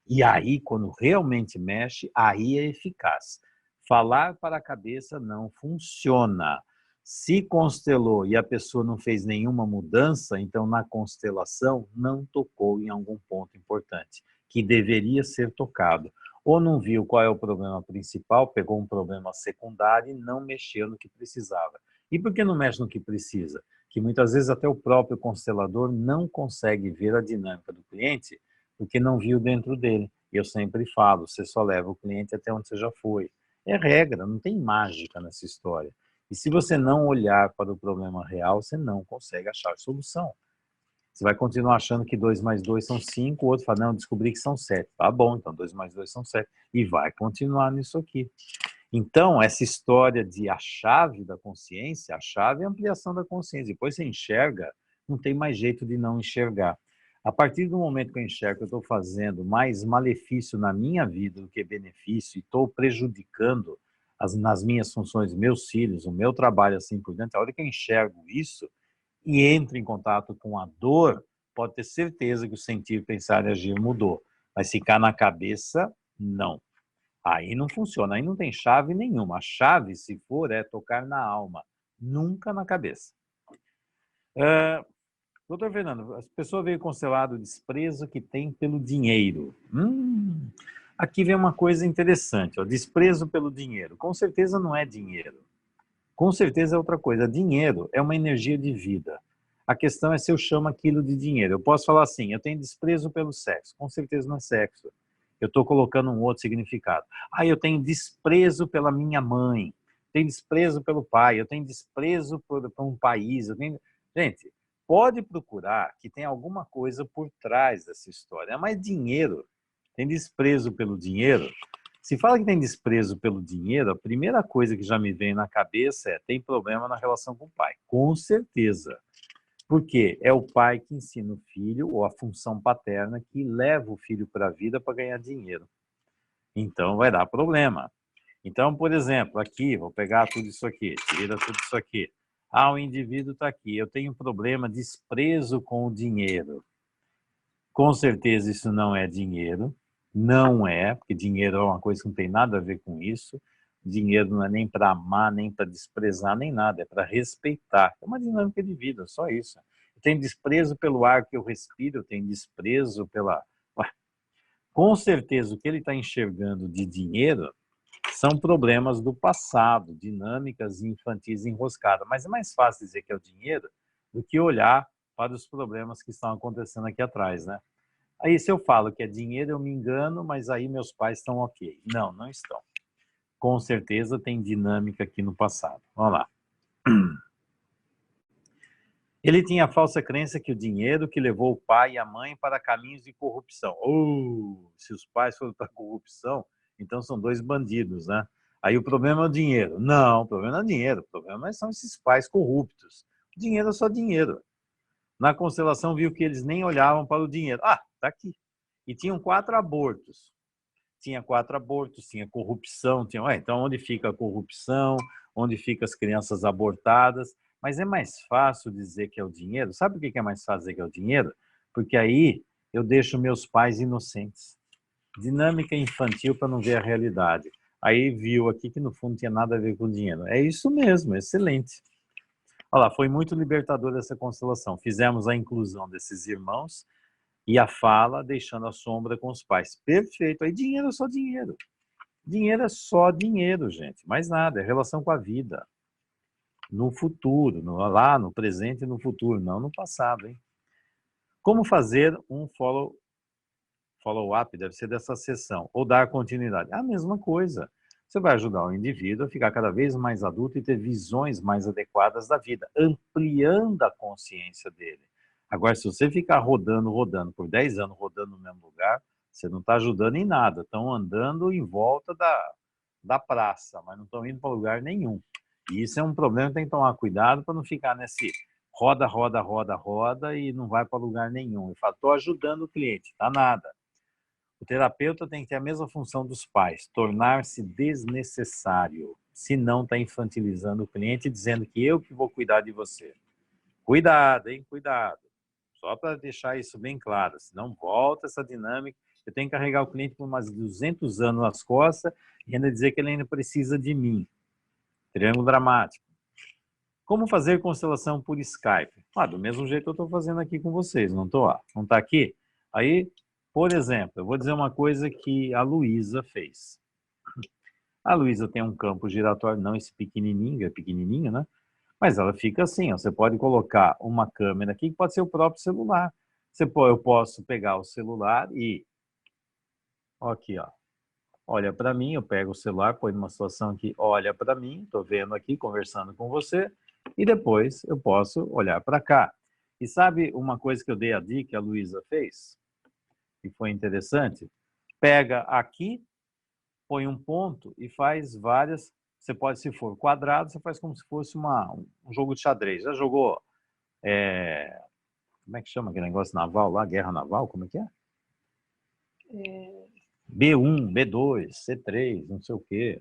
E aí, quando realmente mexe, aí é eficaz. Falar para a cabeça não funciona. Se constelou e a pessoa não fez nenhuma mudança, então na constelação não tocou em algum ponto importante, que deveria ser tocado. Ou não viu qual é o problema principal, pegou um problema secundário e não mexeu no que precisava. E por que não mexe no que precisa? Que muitas vezes até o próprio constelador não consegue ver a dinâmica do cliente porque não viu dentro dele. E eu sempre falo, você só leva o cliente até onde você já foi. É regra, não tem mágica nessa história. E se você não olhar para o problema real, você não consegue achar solução. Você vai continuar achando que 2 mais 2 são 5, o outro fala, não, descobri que são 7. Tá bom, então 2 mais 2 são 7. E vai continuar nisso aqui. Então, essa história de a chave da consciência, a chave é a ampliação da consciência. Depois você enxerga, não tem mais jeito de não enxergar. A partir do momento que eu enxergo que eu estou fazendo mais malefício na minha vida do que benefício e estou prejudicando nas minhas funções, meus filhos, o meu trabalho assim por diante, a hora que eu enxergo isso e entro em contato com a dor, pode ter certeza que o sentir, pensar e agir mudou. Mas ficar na cabeça, não. Aí não funciona, aí não tem chave nenhuma. A chave, se for, é tocar na alma, nunca na cabeça. Doutor Fernando, as pessoas veem constelado o desprezo que tem pelo dinheiro. Aqui vem uma coisa interessante, ó, desprezo pelo dinheiro. Com certeza não é dinheiro. Com certeza é outra coisa. Dinheiro é uma energia de vida. A questão é se eu chamo aquilo de dinheiro. Eu posso falar assim, eu tenho desprezo pelo sexo. Com certeza não é sexo. Eu estou colocando um outro significado. Eu tenho desprezo pela minha mãe. Tenho desprezo pelo pai. Eu tenho desprezo por um país. Gente, pode procurar que tem alguma coisa por trás dessa história. Mas dinheiro, tem desprezo pelo dinheiro. Se fala que tem desprezo pelo dinheiro, a primeira coisa que já me vem na cabeça é tem problema na relação com o pai. Com certeza. Porque é o pai que ensina o filho, ou a função paterna, que leva o filho para a vida para ganhar dinheiro. Então vai dar problema. Então, por exemplo, aqui, vou pegar tudo isso aqui, tira tudo isso aqui. O indivíduo está aqui, eu tenho um problema, desprezo com o dinheiro. Com certeza isso não é dinheiro, não é, porque dinheiro é uma coisa que não tem nada a ver com isso. Dinheiro não é nem para amar, nem para desprezar, nem nada, é para respeitar. É uma dinâmica de vida, só isso. Eu tenho desprezo pelo ar que eu respiro, eu tenho desprezo pela... Com certeza o que ele está enxergando de dinheiro são problemas do passado, dinâmicas infantis enroscadas. Mas é mais fácil dizer que é o dinheiro do que olhar para os problemas que estão acontecendo aqui atrás, né? Aí se eu falo que é dinheiro, eu me engano, mas aí meus pais estão ok. Não, não estão. Com certeza tem dinâmica aqui no passado. Vamos lá. Ele tinha a falsa crença que o dinheiro que levou o pai e a mãe para caminhos de corrupção. Se os pais foram para corrupção, então são dois bandidos, né? Aí o problema é o dinheiro. Não, o problema não é o dinheiro, o problema são esses pais corruptos. O dinheiro é só dinheiro. Na constelação viu que eles nem olhavam para o dinheiro. Tá aqui. E tinham 4 abortos. tinha 4 abortos, tinha corrupção, tinha... Ué, então onde fica a corrupção, onde ficam as crianças abortadas? Mas é mais fácil dizer que é o dinheiro. Sabe por que é mais fácil dizer que é o dinheiro? Porque aí eu deixo meus pais inocentes. Dinâmica infantil para não ver a realidade. Aí viu aqui que no fundo não tinha nada a ver com dinheiro. É isso mesmo, excelente. Olha lá, foi muito libertador essa constelação. Fizemos a inclusão desses irmãos e a fala deixando a sombra com os pais. Perfeito. Aí dinheiro é só dinheiro. Dinheiro é só dinheiro, gente. Mais nada, é relação com a vida. No futuro, lá no presente e no futuro, não no passado, hein? Como fazer um follow-up, deve ser dessa sessão, ou dar continuidade? A mesma coisa. Você vai ajudar o indivíduo a ficar cada vez mais adulto e ter visões mais adequadas da vida, ampliando a consciência dele. Agora, se você ficar rodando por 10 anos, rodando no mesmo lugar, você não está ajudando em nada. Estão andando em volta da praça, mas não estão indo para lugar nenhum. E isso é um problema, tem que tomar cuidado para não ficar nesse roda, roda, roda, roda e não vai para lugar nenhum. Eu falo, estou ajudando o cliente, tá nada. O terapeuta tem que ter a mesma função dos pais, tornar-se desnecessário, senão está infantilizando o cliente, dizendo que eu que vou cuidar de você. Cuidado, hein? Cuidado. Só para deixar isso bem claro, senão volta essa dinâmica. Eu tenho que carregar o cliente por umas 200 anos nas costas e ainda dizer que ele ainda precisa de mim. Triângulo dramático. Como fazer constelação por Skype? Do mesmo jeito que eu estou fazendo aqui com vocês, não estou? Não está aqui? Aí, por exemplo, eu vou dizer uma coisa que a Luísa fez. A Luísa tem um campo giratório, não esse pequenininho, é pequenininho, né? Mas ela fica assim, ó, você pode colocar uma câmera aqui, que pode ser o próprio celular. Eu posso pegar o celular e... Ó, aqui, ó. Olha para mim, eu pego o celular, põe numa situação que olha para mim, estou vendo aqui, conversando com você, e depois eu posso olhar para cá. E sabe uma coisa que eu dei a dica que a Luísa fez? Que foi interessante? Pega aqui, põe um ponto e faz várias... Você pode, se for quadrado, você faz como se fosse um jogo de xadrez. Já jogou... como é que chama aquele negócio naval lá? Guerra naval? Como é que é? B1, B2, C3, não sei o quê.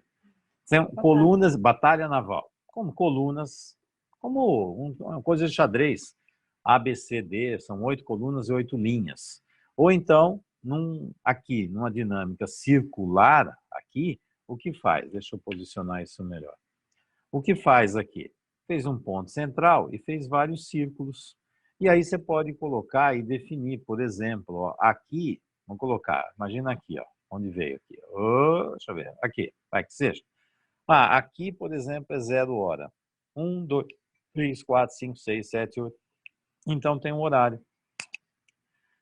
São colunas, batalha naval. Como colunas, como uma coisa de xadrez. A, B, C, D, são 8 colunas e 8 linhas. Ou então, aqui, numa dinâmica circular, aqui, o que faz? Deixa eu posicionar isso melhor. O que faz aqui? Fez um ponto central e fez vários círculos. E aí você pode colocar e definir, por exemplo, ó, aqui, vamos colocar, imagina aqui, ó, onde veio aqui. Deixa eu ver, aqui, vai que seja. Aqui, por exemplo, é 0 hora. 1, 2, 3, 4, 5, 6, 7, 8. Então tem um horário.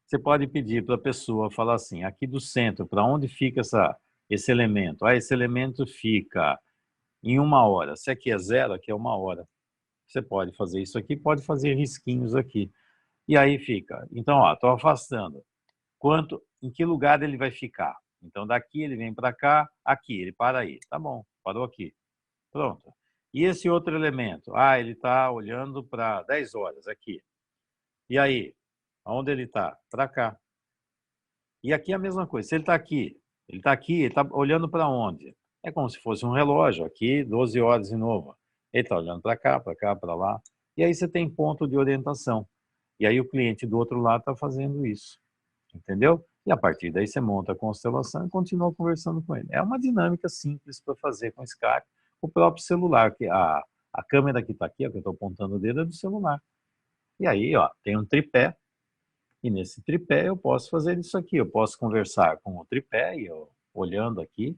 Você pode pedir para a pessoa falar assim, aqui do centro, para onde fica esse elemento? Esse elemento fica em 1 hora. Se aqui é 0, aqui é 1 hora. Você pode fazer isso aqui, pode fazer risquinhos aqui. E aí fica. Então, estou afastando. Em que lugar ele vai ficar? Então, daqui ele vem para cá, aqui, ele para aí. Tá bom, parou aqui. Pronto. E esse outro elemento? Ele está olhando para 10 horas aqui. E aí? Aonde ele está? Para cá. E aqui é a mesma coisa. Se ele está aqui, ele está olhando para onde? É como se fosse um relógio. Aqui, 12 horas de novo. Ele está olhando para cá, para lá. E aí você tem ponto de orientação. E aí o cliente do outro lado está fazendo isso. Entendeu? E a partir daí você monta a constelação e continua conversando com ele. É uma dinâmica simples para fazer com Skype. O próprio celular, que a câmera que está aqui, ó, que eu estou apontando o dedo, é do celular. E aí, ó, tem um tripé. E nesse tripé eu posso fazer isso aqui. Eu posso conversar com o tripé e eu olhando aqui.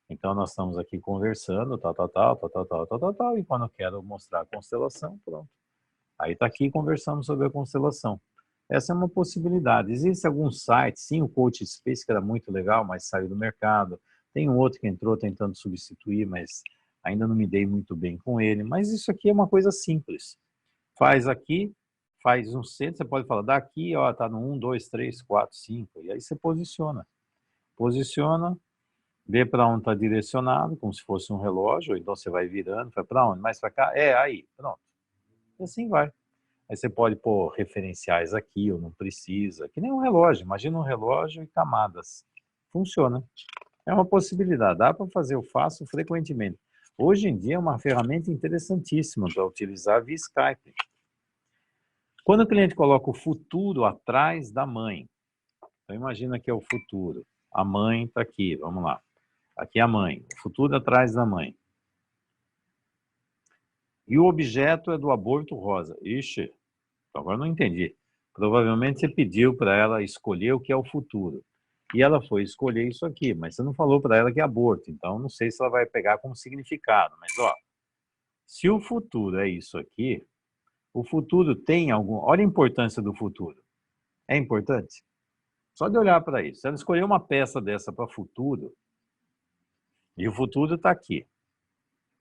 Então nós estamos aqui conversando, tal, tal, tal, tal, tal, tal, tal, tal, tal. E quando eu quero mostrar a constelação, pronto. Aí está aqui conversando sobre a constelação. Essa é uma possibilidade. Existe alguns sites, sim, o Coach Space, que era muito legal, mas saiu do mercado. Tem um outro que entrou tentando substituir, mas ainda não me dei muito bem com ele. Mas isso aqui é uma coisa simples. Faz aqui, faz um centro, você pode falar, daqui, ó, tá no 1, 2, 3, 4, 5. E aí você posiciona. Posiciona, vê para onde está direcionado, como se fosse um relógio, então você vai virando, vai para onde? Mais para cá? Aí, pronto. E assim vai. Aí você pode pôr referenciais aqui, ou não precisa, que nem um relógio. Imagina um relógio e camadas. Funciona. É uma possibilidade, dá para fazer, eu faço frequentemente. Hoje em dia é uma ferramenta interessantíssima para utilizar via Skype. Quando o cliente coloca o futuro atrás da mãe, então imagina que é o futuro. A mãe está aqui, vamos lá. Aqui é a mãe, o futuro atrás da mãe. E o objeto é do aborto rosa. Ixi, agora não entendi. Provavelmente você pediu para ela escolher o que é o futuro. E ela foi escolher isso aqui, mas você não falou para ela que é aborto. Então, não sei se ela vai pegar como significado. Mas, ó, se o futuro é isso aqui, o futuro tem algum... Olha a importância do futuro. É importante? Só de olhar para isso. Se ela escolher uma peça dessa para futuro, e o futuro está aqui,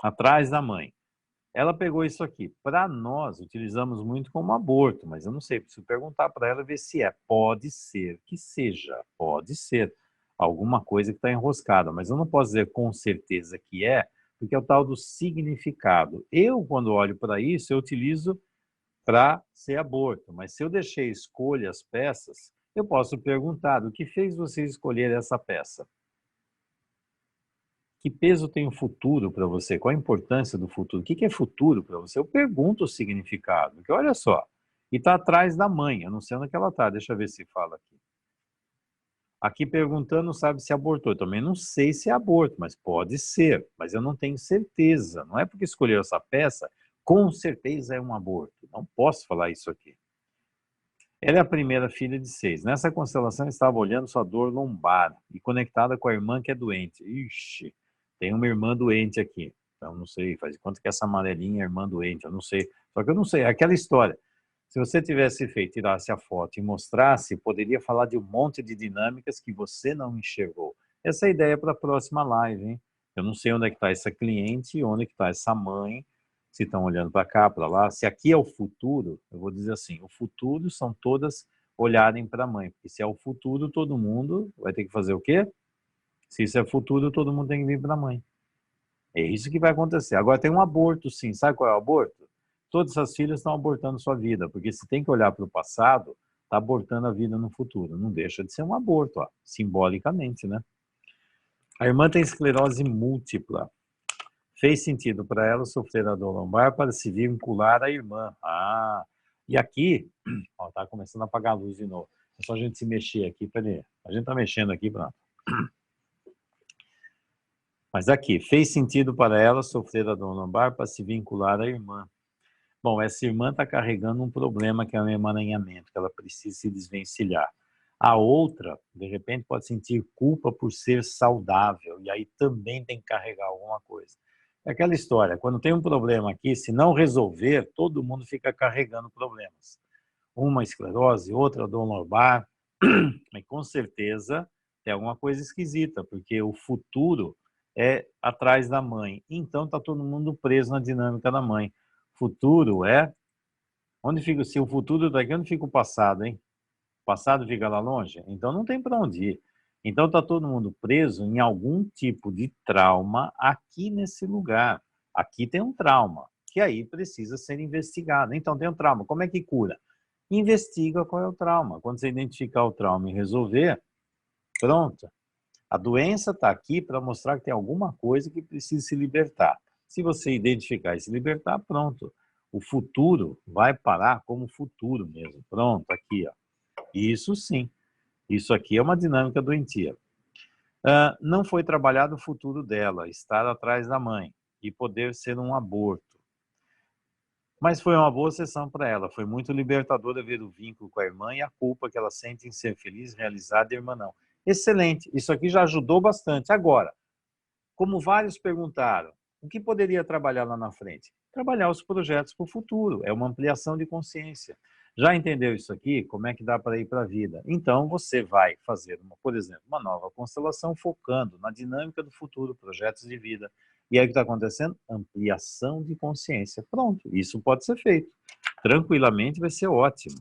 atrás da mãe. Ela pegou isso aqui. Para nós, utilizamos muito como aborto, mas eu não sei, preciso perguntar para ela ver se é. Pode ser que seja, pode ser alguma coisa que está enroscada, mas eu não posso dizer com certeza que é, porque é o tal do significado. Eu, quando olho para isso, eu utilizo para ser aborto, mas se eu deixei escolha as peças, eu posso perguntar, o que fez você escolher essa peça? Que peso tem o futuro para você? Qual a importância do futuro? O que é futuro para você? Eu pergunto o significado, porque olha só, e está atrás da mãe, eu não sei onde é que ela está, deixa eu ver se fala aqui. Aqui perguntando, sabe se abortou. Eu também não sei se é aborto, mas pode ser, mas eu não tenho certeza. Não é porque escolheu essa peça, com certeza é um aborto. Não posso falar isso aqui. Ela é a primeira filha de 6. Nessa constelação estava olhando sua dor lombar e conectada com a irmã que é doente. Ixi, tem uma irmã doente aqui. Então, não sei, faz de conta que essa amarelinha é irmã doente, eu não sei. Só que eu não sei, é aquela história. Se você tivesse feito, tirasse a foto e mostrasse, poderia falar de um monte de dinâmicas que você não enxergou. Essa é a ideia para a próxima live, hein? Eu não sei onde é que está essa cliente e onde é que está essa mãe, se estão olhando para cá, para lá. Se aqui é o futuro, eu vou dizer assim, o futuro são todas olharem para a mãe, porque se é o futuro, todo mundo vai ter que fazer o quê? Se isso é futuro, todo mundo tem que vir para a mãe. É isso que vai acontecer. Agora tem um aborto, sim. Sabe qual é o aborto? Todas as filhas estão abortando sua vida, porque se tem que olhar para o passado, está abortando a vida no futuro. Não deixa de ser um aborto, ó, simbolicamente, né? A irmã tem esclerose múltipla. Fez sentido para ela sofrer a dor lombar para se vincular à irmã. Ah, e aqui, ó, tá começando a apagar a luz de novo. É só a gente se mexer aqui, peraí. A gente tá mexendo aqui, pronto. Mas aqui, fez sentido para ela sofrer a dor lombar para se vincular à irmã. Bom, essa irmã está carregando um problema que é um emaranhamento, que ela precisa se desvencilhar. A outra, de repente, pode sentir culpa por ser saudável, e aí também tem que carregar alguma coisa. É aquela história, quando tem um problema aqui, se não resolver, todo mundo fica carregando problemas. Uma esclerose, outra dor lombar, e com certeza tem alguma coisa esquisita, porque o futuro é atrás da mãe. Então está todo mundo preso na dinâmica da mãe. Futuro é... Onde fica, se o futuro está aqui, onde fica o passado, hein? O passado fica lá longe? Então não tem para onde ir. Então está todo mundo preso em algum tipo de trauma aqui nesse lugar. Aqui tem um trauma, que aí precisa ser investigado. Então tem um trauma, como é que cura? Investiga qual é o trauma. Quando você identificar o trauma e resolver, pronto. A doença está aqui para mostrar que tem alguma coisa que precisa se libertar. Se você identificar e se libertar, pronto. O futuro vai parar como futuro mesmo. Pronto, aqui, ó. Isso sim. Isso aqui é uma dinâmica doentia. Não foi trabalhado o futuro dela, estar atrás da mãe e poder ser um aborto. Mas foi uma boa sessão para ela. Foi muito libertadora ver o vínculo com a irmã e a culpa que ela sente em ser feliz, realizada e a irmã não. Excelente. Isso aqui já ajudou bastante. Agora, como vários perguntaram, o que poderia trabalhar lá na frente? Trabalhar os projetos para o futuro, é uma ampliação de consciência. Já entendeu isso aqui? Como é que dá para ir para a vida? Então, você vai fazer, por exemplo, uma nova constelação focando na dinâmica do futuro, projetos de vida. E aí o que está acontecendo? Ampliação de consciência. Pronto, isso pode ser feito. Tranquilamente vai ser ótimo.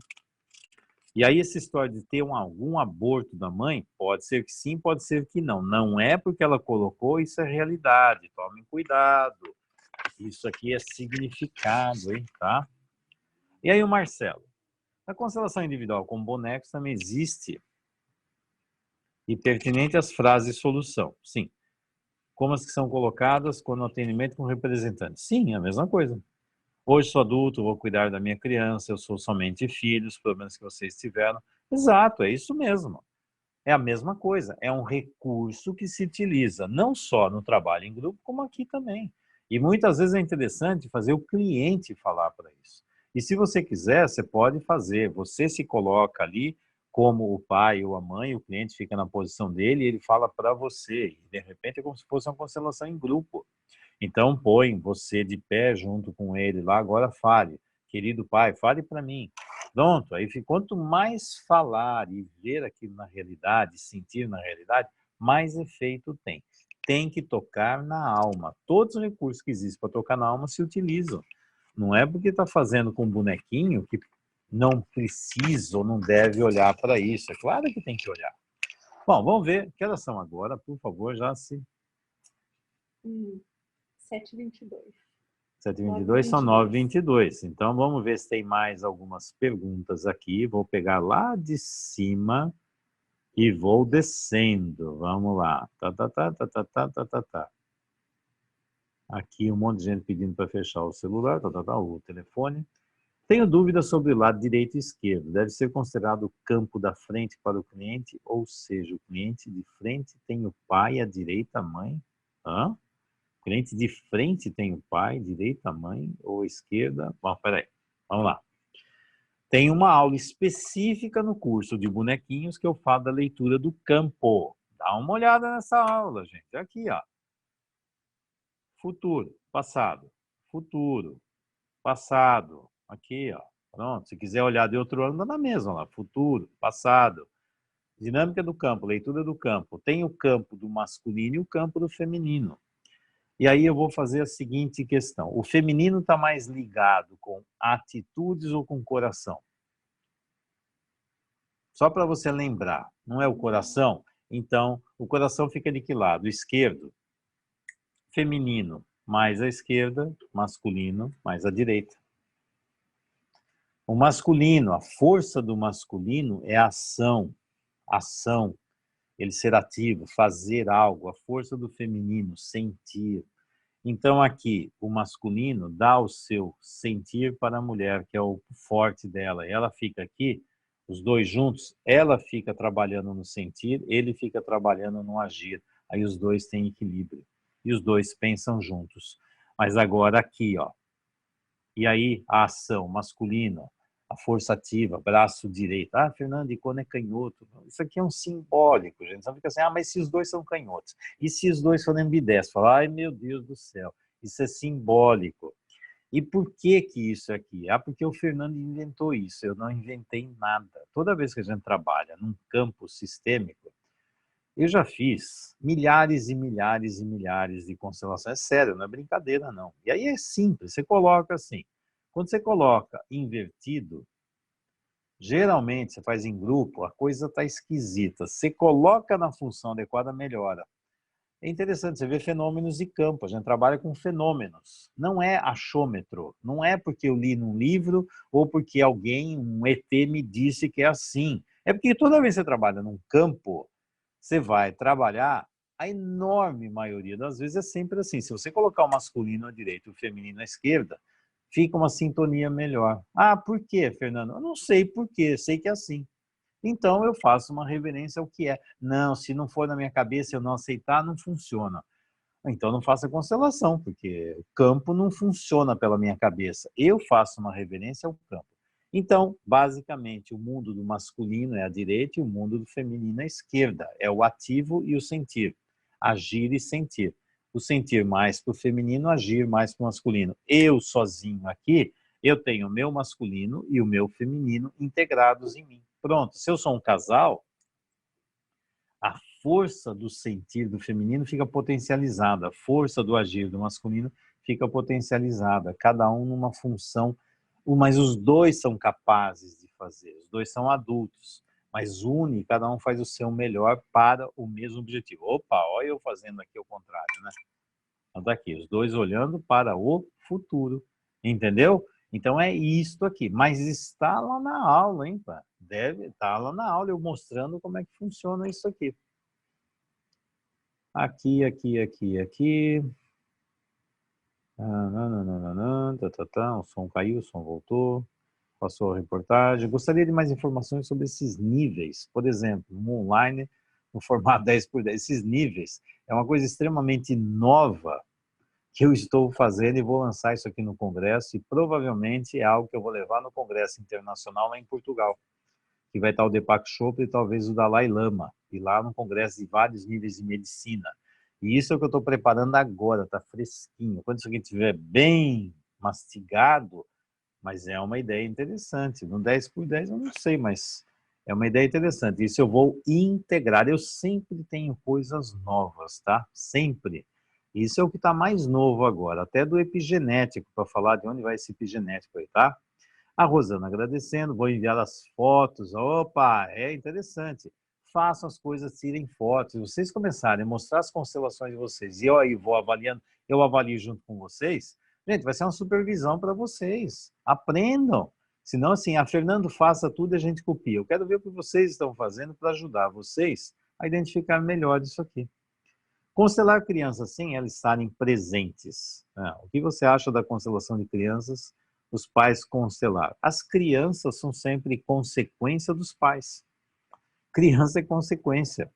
E aí essa história de ter algum aborto da mãe, pode ser que sim, pode ser que não. Não é porque ela colocou, isso é realidade. Tomem cuidado. Isso aqui é significado, hein, tá? E aí o Marcelo. Na constelação individual com bonecos também existe E pertinente às frases solução. Sim. Como as que são colocadas quando atendimento com representante. Sim, é a mesma coisa. Hoje sou adulto, vou cuidar da minha criança, eu sou somente filho, os problemas que vocês tiveram. Exato, é isso mesmo. É a mesma coisa. É um recurso que se utiliza não só no trabalho em grupo, como aqui também. E muitas vezes é interessante fazer o cliente falar para isso. E se você quiser, você pode fazer. Você se coloca ali como o pai ou a mãe, o cliente fica na posição dele e ele fala para você. E de repente é como se fosse uma constelação em grupo. Então põe você de pé junto com ele lá, agora fale. Querido pai, fale para mim. Pronto, aí quanto mais falar e ver aquilo na realidade, sentir na realidade, mais efeito tem. Tem que tocar na alma. Todos os recursos que existem para tocar na alma se utilizam. Não é porque está fazendo com um bonequinho que não precisa ou não deve olhar para isso. É claro que tem que olhar. Bom, vamos ver. Que horas são agora? Por favor, já se... 7h22. 7h22 são 9h22. Então, vamos ver se tem mais algumas perguntas aqui. Vou pegar lá de cima e vou descendo. Vamos lá. Tá. Aqui um monte de gente pedindo para fechar o celular, o telefone. Tenho dúvidas sobre o lado direito e esquerdo. Deve ser considerado o campo da frente para o cliente, ou seja, o cliente de frente tem o pai, a direita a mãe. Hã? O cliente de frente tem o pai, direita a mãe, ou a esquerda. Bom, peraí, vamos lá. Tem uma aula específica no curso de bonequinhos que eu falo da leitura do campo. Dá uma olhada nessa aula, gente. Aqui, ó. Futuro, passado, futuro, passado. Aqui, ó. Pronto. Se quiser olhar de outro ano, dá na mesma lá. Futuro, passado. Dinâmica do campo, leitura do campo. Tem o campo do masculino e o campo do feminino. E aí eu vou fazer a seguinte questão. O feminino está mais ligado com atitudes ou com coração? Só para você lembrar, não é o coração? Então, o coração fica de que lado? Esquerdo, feminino, mais à esquerda, masculino, mais à direita. O masculino, a força do masculino é a ação, ele ser ativo, fazer algo. A força do feminino, sentir. Então, aqui, o masculino dá o seu sentir para a mulher, que é o forte dela. Ela fica aqui, os dois juntos, ela fica trabalhando no sentir, ele fica trabalhando no agir. Aí os dois têm equilíbrio. E os dois pensam juntos. Mas agora aqui, ó. E aí a ação masculina, a força ativa, braço direito. Ah, Fernando, e quando é canhoto? Isso aqui é um simbólico, gente. Você fica assim, mas se os dois são canhotos? E se os dois forem ambidestros? Fala, ai meu Deus do céu, isso é simbólico. E por que que isso aqui? Ah, porque o Fernando inventou isso, eu não inventei nada. Toda vez que a gente trabalha num campo sistêmico, eu já fiz milhares e milhares e milhares de constelações. É sério, não é brincadeira, não. E aí é simples, você coloca assim. Quando você coloca invertido, geralmente você faz em grupo, a coisa está esquisita. Você coloca na função adequada, melhora. É interessante, você vê fenômenos de campo, a gente trabalha com fenômenos. Não é achômetro, não é porque eu li num livro ou porque alguém, um ET, me disse que é assim. É porque toda vez que você trabalha num campo, você vai trabalhar, a enorme maioria das vezes é sempre assim. Se você colocar o masculino à direita e o feminino à esquerda, fica uma sintonia melhor. Ah, por quê, Fernando? Eu não sei por quê, sei que é assim. Então eu faço uma reverência ao que é. Não, se não for na minha cabeça eu não aceitar, não funciona. Então não faça constelação, porque o campo não funciona pela minha cabeça. Eu faço uma reverência ao campo. Então, basicamente, o mundo do masculino é a direita e o mundo do feminino é a esquerda. É o ativo e o sentir. Agir e sentir. O sentir mais para o feminino, agir mais para o masculino. Eu sozinho aqui, eu tenho o meu masculino e o meu feminino integrados em mim. Pronto, se eu sou um casal, a força do sentir do feminino fica potencializada, a força do agir do masculino fica potencializada, cada um numa função, mas os dois são capazes de fazer, os dois são adultos, mas une, cada um faz o seu melhor para o mesmo objetivo. Opa, olha eu fazendo aqui o contrário, né? Então tá aqui, os dois olhando para o futuro, entendeu? Então é isto aqui, mas está lá na aula, hein, pá? Deve estar lá na aula eu mostrando como é que funciona isso aqui. Aqui, aqui, aqui, aqui. O som caiu, o som voltou. Passou a reportagem. Gostaria de mais informações sobre esses níveis. Por exemplo, no online, no formato 10x10. Esses níveis é uma coisa extremamente nova que eu estou fazendo e vou lançar isso aqui no Congresso e provavelmente é algo que eu vou levar no Congresso Internacional lá em Portugal, que vai estar o Deepak Chopra e talvez o Dalai Lama, e lá no Congresso de vários níveis de medicina. E isso é o que eu estou preparando agora, está fresquinho. Quando isso aqui estiver bem mastigado, mas é uma ideia interessante. No 10x10 eu não sei, mas é uma ideia interessante. Isso eu vou integrar. Eu sempre tenho coisas novas, tá? Sempre. Isso é o que está mais novo agora, até do epigenético, para falar de onde vai esse epigenético aí, tá? A Rosana agradecendo, vou enviar as fotos. Opa, é interessante. Façam as coisas, tirem fotos. Se vocês começarem a mostrar as constelações de vocês e eu aí vou avaliando, eu avalio junto com vocês, gente, vai ser uma supervisão para vocês. Aprendam. Senão, assim, a Fernando faça tudo e a gente copia. Eu quero ver o que vocês estão fazendo para ajudar vocês a identificar melhor isso aqui. Constelar crianças sem elas estarem presentes. O que você acha da constelação de crianças, os pais constelar? As crianças são sempre consequência dos pais. Criança é consequência.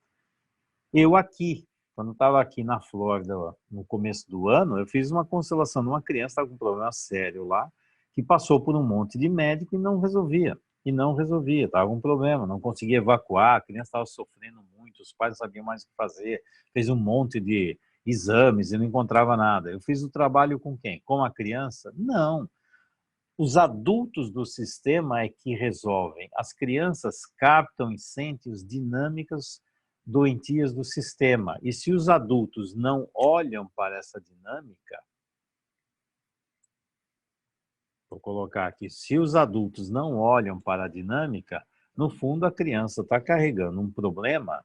Eu aqui, quando estava aqui na Flórida, no começo do ano, eu fiz uma constelação de uma criança que estava com um problema sério lá, que passou por um monte de médico e não resolvia. E não resolvia, estava com um problema, não conseguia evacuar, a criança estava sofrendo muito, os pais não sabiam mais o que fazer, fez um monte de exames e não encontrava nada. Eu fiz o trabalho com quem? Com a criança? Não. Os adultos do sistema é que resolvem. As crianças captam e sentem as dinâmicas doentias do sistema. E se os adultos não olham para essa dinâmica, vou colocar aqui, se os adultos não olham para a dinâmica, no fundo a criança está carregando um problema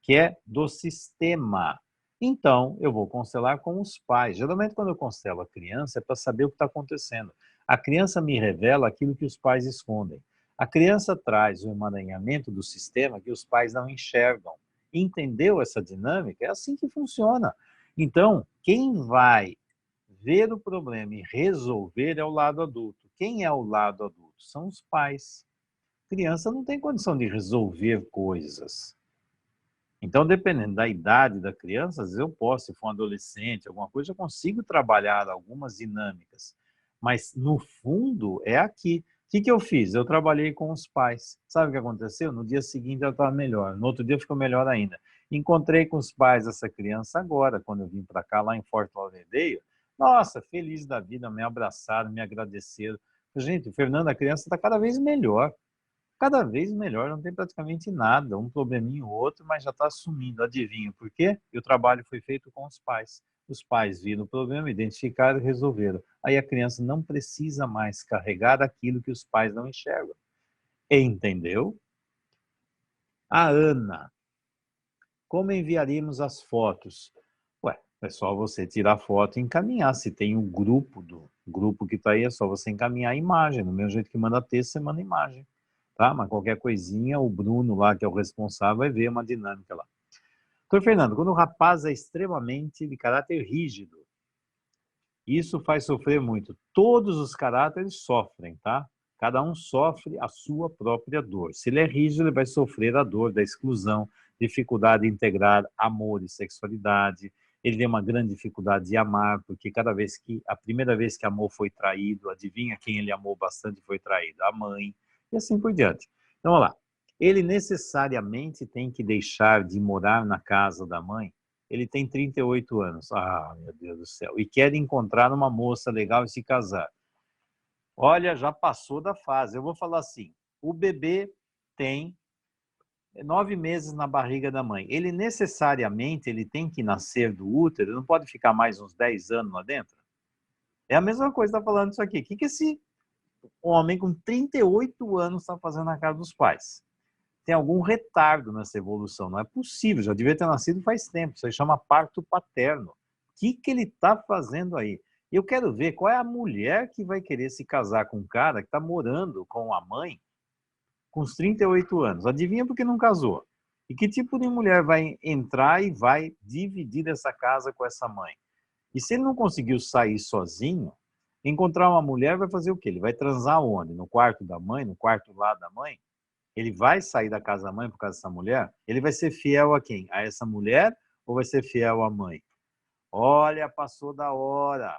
que é do sistema. Então, eu vou constelar com os pais. Geralmente, quando eu constelo a criança, é para saber o que está acontecendo. A criança me revela aquilo que os pais escondem. A criança traz o emaranhamento do sistema que os pais não enxergam. Entendeu essa dinâmica? É assim que funciona. Então, quem vai ver o problema e resolver é o lado adulto. Quem é o lado adulto? São os pais. A criança não tem condição de resolver coisas. Então, dependendo da idade da criança, às vezes eu posso, se for um adolescente, alguma coisa, eu consigo trabalhar algumas dinâmicas. Mas, no fundo, é aqui. O que eu fiz? Eu trabalhei com os pais. Sabe o que aconteceu? No dia seguinte ela estava melhor. No outro dia ficou melhor ainda. Encontrei com os pais dessa criança agora, quando eu vim para cá, lá em Fort Lauderdale. Nossa, feliz da vida, me abraçaram, me agradeceram. Gente, o Fernando, a criança está cada vez melhor. Cada vez melhor, não tem praticamente nada, um probleminha ou outro, mas já está sumindo. Adivinha por quê? E o trabalho foi feito com os pais. Os pais viram o problema, identificaram e resolveram. Aí a criança não precisa mais carregar aquilo que os pais não enxergam. Entendeu? A Ana, como enviaríamos as fotos? Ué, é só você tirar foto e encaminhar. Se tem um grupo do grupo que está aí, é só você encaminhar a imagem. Do mesmo jeito que manda texto, você manda imagem. Tá? Mas qualquer coisinha, o Bruno lá, que é o responsável, vai ver uma dinâmica lá. Doutor Fernando, quando o rapaz é extremamente de caráter rígido, isso faz sofrer muito. Todos os caráteres sofrem, tá? Cada um sofre a sua própria dor. Se ele é rígido, ele vai sofrer a dor da exclusão, dificuldade de integrar amor e sexualidade. Ele tem uma grande dificuldade de amar, porque a primeira vez que amor foi traído, adivinha quem ele amou bastante foi traído? A mãe, e assim por diante. Então, vamos lá. Ele necessariamente tem que deixar de morar na casa da mãe. Ele tem 38 anos. Ah, meu Deus do céu. E quer encontrar uma moça legal e se casar. Olha, já passou da fase. Eu vou falar assim, o bebê tem 9 meses na barriga da mãe. Ele necessariamente ele tem que nascer do útero, não pode ficar mais uns 10 anos lá dentro? É a mesma coisa que está falando isso aqui. O que esse homem com 38 anos está fazendo na casa dos pais? Tem algum retardo nessa evolução. Não é possível, já devia ter nascido faz tempo. Isso aí chama parto paterno. O que ele está fazendo aí? Eu quero ver qual é a mulher que vai querer se casar com um cara que está morando com a mãe com os 38 anos. Adivinha por que não casou? E que tipo de mulher vai entrar e vai dividir essa casa com essa mãe? E se ele não conseguiu sair sozinho, encontrar uma mulher vai fazer o quê? Ele vai transar onde? No quarto da mãe, no quarto lá da mãe? Ele vai sair da casa da mãe por causa dessa mulher? Ele vai ser fiel a quem? A essa mulher ou vai ser fiel à mãe? Olha, passou da hora.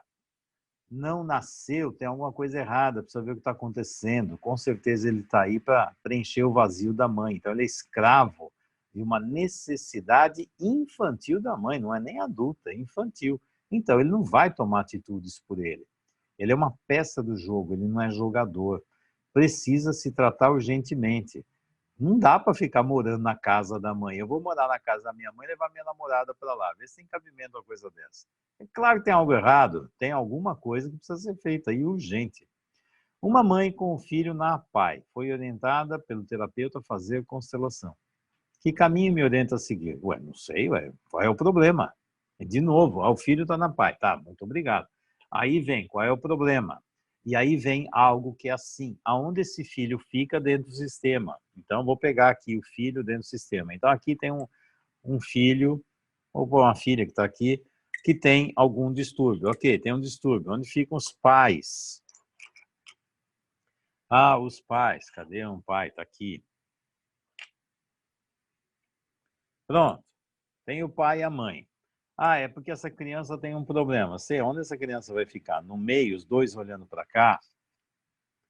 Não nasceu, tem alguma coisa errada, precisa ver o que está acontecendo. Com certeza ele está aí para preencher o vazio da mãe. Então ele é escravo de uma necessidade infantil da mãe, não é nem adulta, é infantil. Então ele não vai tomar atitudes por ele. Ele é uma peça do jogo, ele não é jogador. Precisa se tratar urgentemente. Não dá para ficar morando na casa da mãe. Eu vou morar na casa da minha mãe e levar minha namorada para lá. Vê se tem cabimento uma coisa dessa. É claro que tem algo errado, tem alguma coisa que precisa ser feita e urgente. Uma mãe com o filho na PAI foi orientada pelo terapeuta a fazer constelação. Que caminho me orienta a seguir? Ué, não sei, ué, qual é o problema? E de novo, o filho está na PAI. Tá, muito obrigado. Aí vem, qual é o problema? E aí vem algo que é assim, aonde esse filho fica dentro do sistema. Então, vou pegar aqui o filho dentro do sistema. Então, aqui tem um filho, ou uma filha que está aqui, que tem algum distúrbio. Ok, tem um distúrbio. Onde ficam os pais? Ah, os pais. Cadê um pai? Está aqui. Pronto. Tem o pai e a mãe. Ah, é porque essa criança tem um problema. Sei onde essa criança vai ficar? No meio, os dois olhando para cá?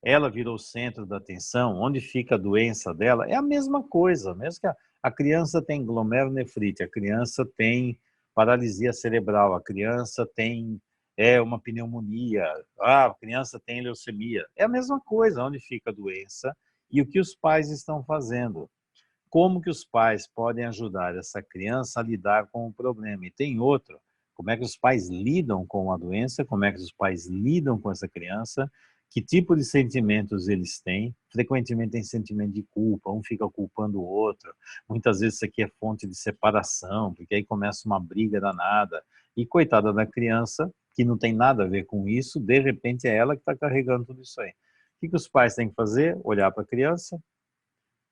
Ela virou o centro da atenção, onde fica a doença dela, é a mesma coisa, mesmo que a criança tem glomerulonefrite, a criança tem paralisia cerebral, a criança tem uma pneumonia, a criança tem leucemia, é a mesma coisa, onde fica a doença e o que os pais estão fazendo. Como que os pais podem ajudar essa criança a lidar com o problema? E tem outro, como é que os pais lidam com a doença, como é que os pais lidam com essa criança, que tipo de sentimentos eles têm, frequentemente tem sentimento de culpa, um fica culpando o outro, muitas vezes isso aqui é fonte de separação, porque aí começa uma briga danada, e coitada da criança, que não tem nada a ver com isso, de repente é ela que está carregando tudo isso aí. O que os pais têm que fazer? Olhar para a criança,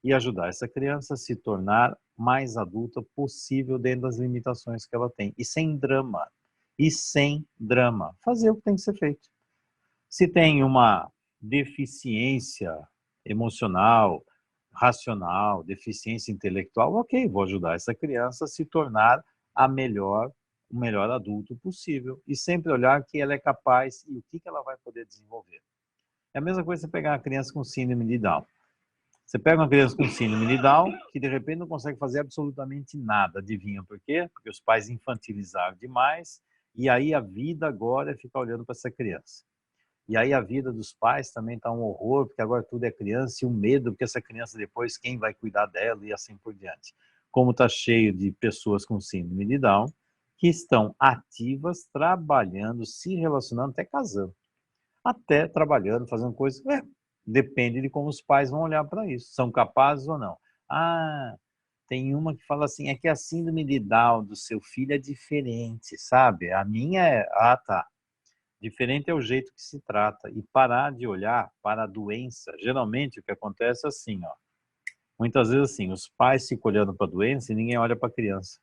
e ajudar essa criança a se tornar mais adulta possível dentro das limitações que ela tem. E sem drama. E sem drama. Fazer o que tem que ser feito. Se tem uma deficiência emocional, racional, deficiência intelectual, ok, vou ajudar essa criança a se tornar o melhor adulto possível. E sempre olhar que ela é capaz e o que ela vai poder desenvolver. É a mesma coisa você pegar uma criança com síndrome de Down. Você pega uma criança com síndrome de Down, que de repente não consegue fazer absolutamente nada. Adivinha por quê? Porque os pais infantilizaram demais, e aí a vida agora é ficar olhando para essa criança. E aí a vida dos pais também está um horror, porque agora tudo é criança, e o medo, porque essa criança depois, quem vai cuidar dela, e assim por diante. Como está cheio de pessoas com síndrome de Down, que estão ativas, trabalhando, se relacionando, até casando. Até trabalhando, fazendo coisas. Depende de como os pais vão olhar para isso. São capazes ou não. Ah, tem uma que fala assim, é que a síndrome de Down do seu filho é diferente, sabe? A minha é, tá. Diferente é o jeito que se trata. E parar de olhar para a doença. Geralmente o que acontece é assim, ó. Muitas vezes assim, os pais ficam olhando para a doença e ninguém olha para a criança.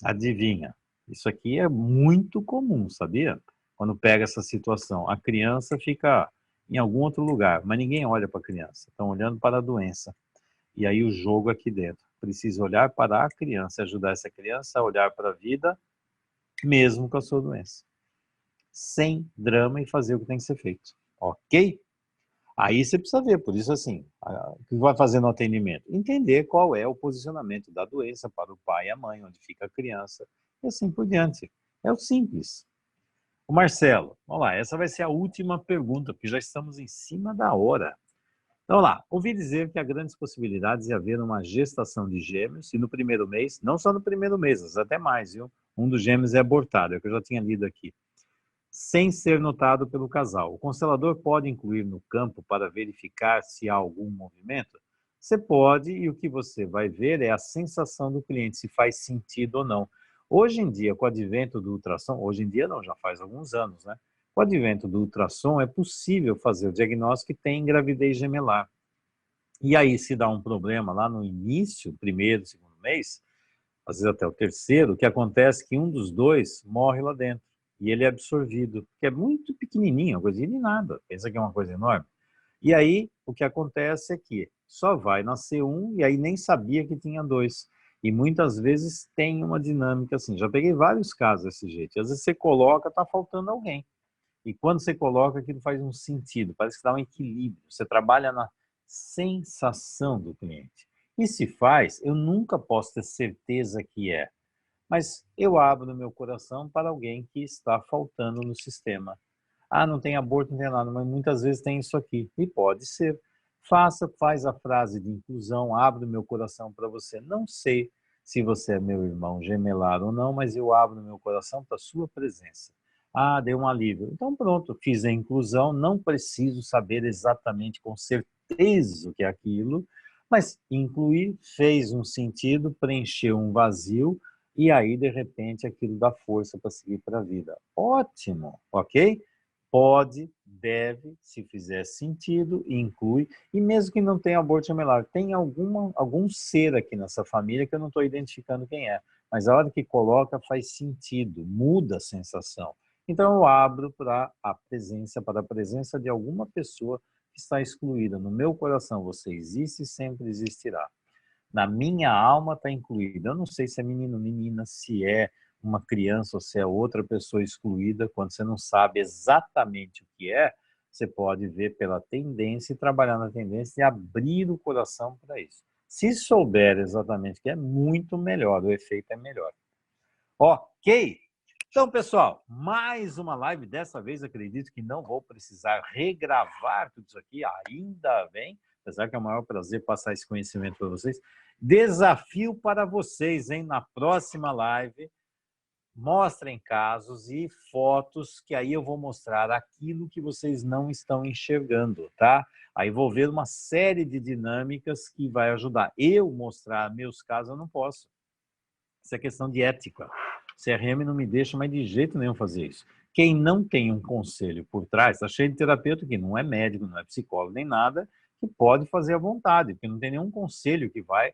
Adivinha? Isso aqui é muito comum, sabia? Quando pega essa situação, a criança fica em algum outro lugar, mas ninguém olha para a criança, estão olhando para a doença. E aí o jogo aqui dentro. Precisa olhar para a criança, ajudar essa criança a olhar para a vida, mesmo com a sua doença. Sem drama e fazer o que tem que ser feito. Ok? Aí você precisa ver, por isso assim, o que vai fazer no atendimento? Entender qual é o posicionamento da doença para o pai e a mãe, onde fica a criança, e assim por diante. É o simples. O Marcelo, vamos lá, essa vai ser a última pergunta, porque já estamos em cima da hora. Então, vamos lá, ouvi dizer que há grandes possibilidades de haver uma gestação de gêmeos, e no primeiro mês, não só no primeiro mês, mas até mais, viu? Um dos gêmeos é abortado, é o que eu já tinha lido aqui, sem ser notado pelo casal. O constelador pode incluir no campo para verificar se há algum movimento? Você pode, e o que você vai ver é a sensação do cliente, se faz sentido ou não. Hoje em dia, com o advento do ultrassom, hoje em dia não, já faz alguns anos, né? Com o advento do ultrassom, é possível fazer o diagnóstico que tem gravidez gemelar. E aí, se dá um problema lá no início, primeiro, segundo mês, às vezes até o terceiro, o que acontece é que um dos dois morre lá dentro e ele é absorvido, que é muito pequenininho, uma coisinha de nada, pensa que é uma coisa enorme. E aí, o que acontece é que só vai nascer um e aí nem sabia que tinha dois. E muitas vezes tem uma dinâmica assim. Já peguei vários casos desse jeito. E às vezes você coloca, tá faltando alguém. E quando você coloca, aquilo faz um sentido, parece que dá um equilíbrio. Você trabalha na sensação do cliente. E se faz, eu nunca posso ter certeza que é, mas eu abro meu coração para alguém que está faltando no sistema. Ah, não tem aborto, não tem nada, mas muitas vezes tem isso aqui. E pode ser. Faz a frase de inclusão, abro meu coração para você. Não sei se você é meu irmão gemelar ou não, mas eu abro meu coração para a sua presença. Ah, deu um alívio. Então pronto, fiz a inclusão, não preciso saber exatamente com certeza o que é aquilo, mas incluir fez um sentido, preencheu um vazio, e aí, de repente, aquilo dá força para seguir para a vida. Ótimo, ok? Pode, deve, se fizer sentido, inclui. E mesmo que não tenha aborto gemelar, tem algum ser aqui nessa família que eu não estou identificando quem é. Mas a hora que coloca faz sentido, muda a sensação. Então eu abro para a presença de alguma pessoa que está excluída. No meu coração você existe e sempre existirá. Na minha alma está incluída. Eu não sei se é menino ou menina, se é uma criança ou se é outra pessoa excluída. Quando você não sabe exatamente o que é, você pode ver pela tendência e trabalhar na tendência e abrir o coração para isso. Se souber exatamente o que é, muito melhor, o efeito é melhor. Ok? Então, pessoal, mais uma live. Dessa vez, acredito que não vou precisar regravar tudo isso aqui, ainda bem, apesar que é o maior prazer passar esse conhecimento para vocês. Desafio para vocês, hein? Na próxima live, mostrem casos e fotos, que aí eu vou mostrar aquilo que vocês não estão enxergando, tá? Aí vou ver uma série de dinâmicas que vai ajudar. Eu mostrar meus casos, eu não posso. Isso é questão de ética. O CRM não me deixa mais de jeito nenhum fazer isso. Quem não tem um conselho por trás, está cheio de terapeuta que não é médico, não é psicólogo nem nada, que pode fazer à vontade, porque não tem nenhum conselho que vai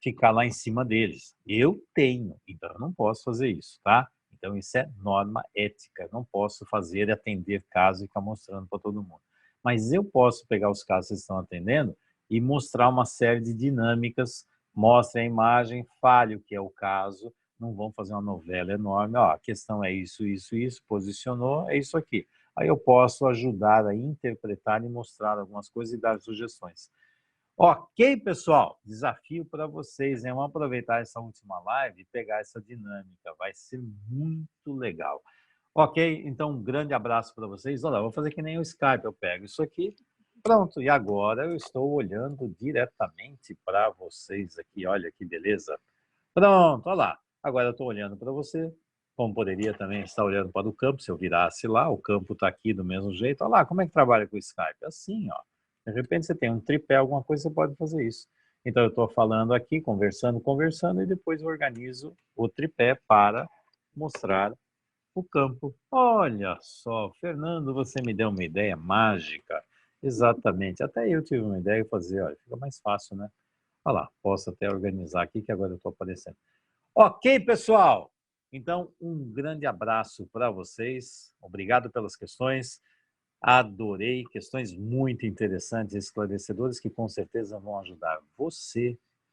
ficar lá em cima deles. Eu tenho, então eu não posso fazer isso, tá? Então isso é norma ética. Não posso fazer e atender caso e ficar mostrando para todo mundo. Mas eu posso pegar os casos que vocês estão atendendo e mostrar uma série de dinâmicas. Mostre a imagem, fale o que é o caso, não vão fazer uma novela enorme, ó, a questão é isso, isso, isso, posicionou, é isso aqui. Aí eu posso ajudar a interpretar e mostrar algumas coisas e dar sugestões. Ok, pessoal? Desafio para vocês, hein? Vamos aproveitar essa última live e pegar essa dinâmica, vai ser muito legal. Ok, então um grande abraço para vocês. Olha, vou fazer que nem o Skype, eu pego isso aqui. Pronto, e agora eu estou olhando diretamente para vocês aqui, olha que beleza. Pronto, olha lá. Agora eu estou olhando para você, como poderia também estar olhando para o campo, se eu virasse lá, o campo está aqui do mesmo jeito. Olha lá, como é que trabalha com o Skype? Assim, ó. De repente você tem um tripé, alguma coisa, você pode fazer isso. Então eu estou falando aqui, conversando, e depois eu organizo o tripé para mostrar o campo. Olha só, Fernando, você me deu uma ideia mágica. Exatamente. Até eu tive uma ideia de fazer, olha, fica mais fácil, né? Olha lá, posso até organizar aqui que agora eu estou aparecendo. Ok, pessoal? Então, um grande abraço para vocês. Obrigado pelas questões. Adorei, questões muito interessantes e esclarecedoras que com certeza vão ajudar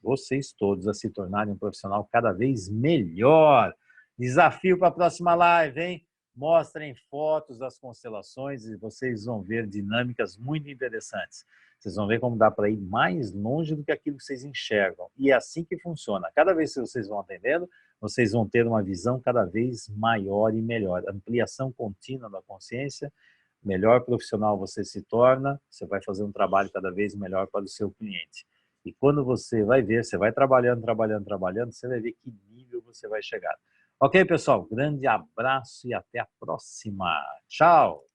vocês todos a se tornarem um profissional cada vez melhor. Desafio para a próxima live, hein? Mostrem fotos das constelações e vocês vão ver dinâmicas muito interessantes. Vocês vão ver como dá para ir mais longe do que aquilo que vocês enxergam. E é assim que funciona. Cada vez que vocês vão atendendo, vocês vão ter uma visão cada vez maior e melhor. Ampliação contínua da consciência. Melhor profissional você se torna, você vai fazer um trabalho cada vez melhor para o seu cliente. E quando você vai ver, você vai trabalhando, você vai ver que nível você vai chegar. Ok, pessoal? Grande abraço e até a próxima. Tchau!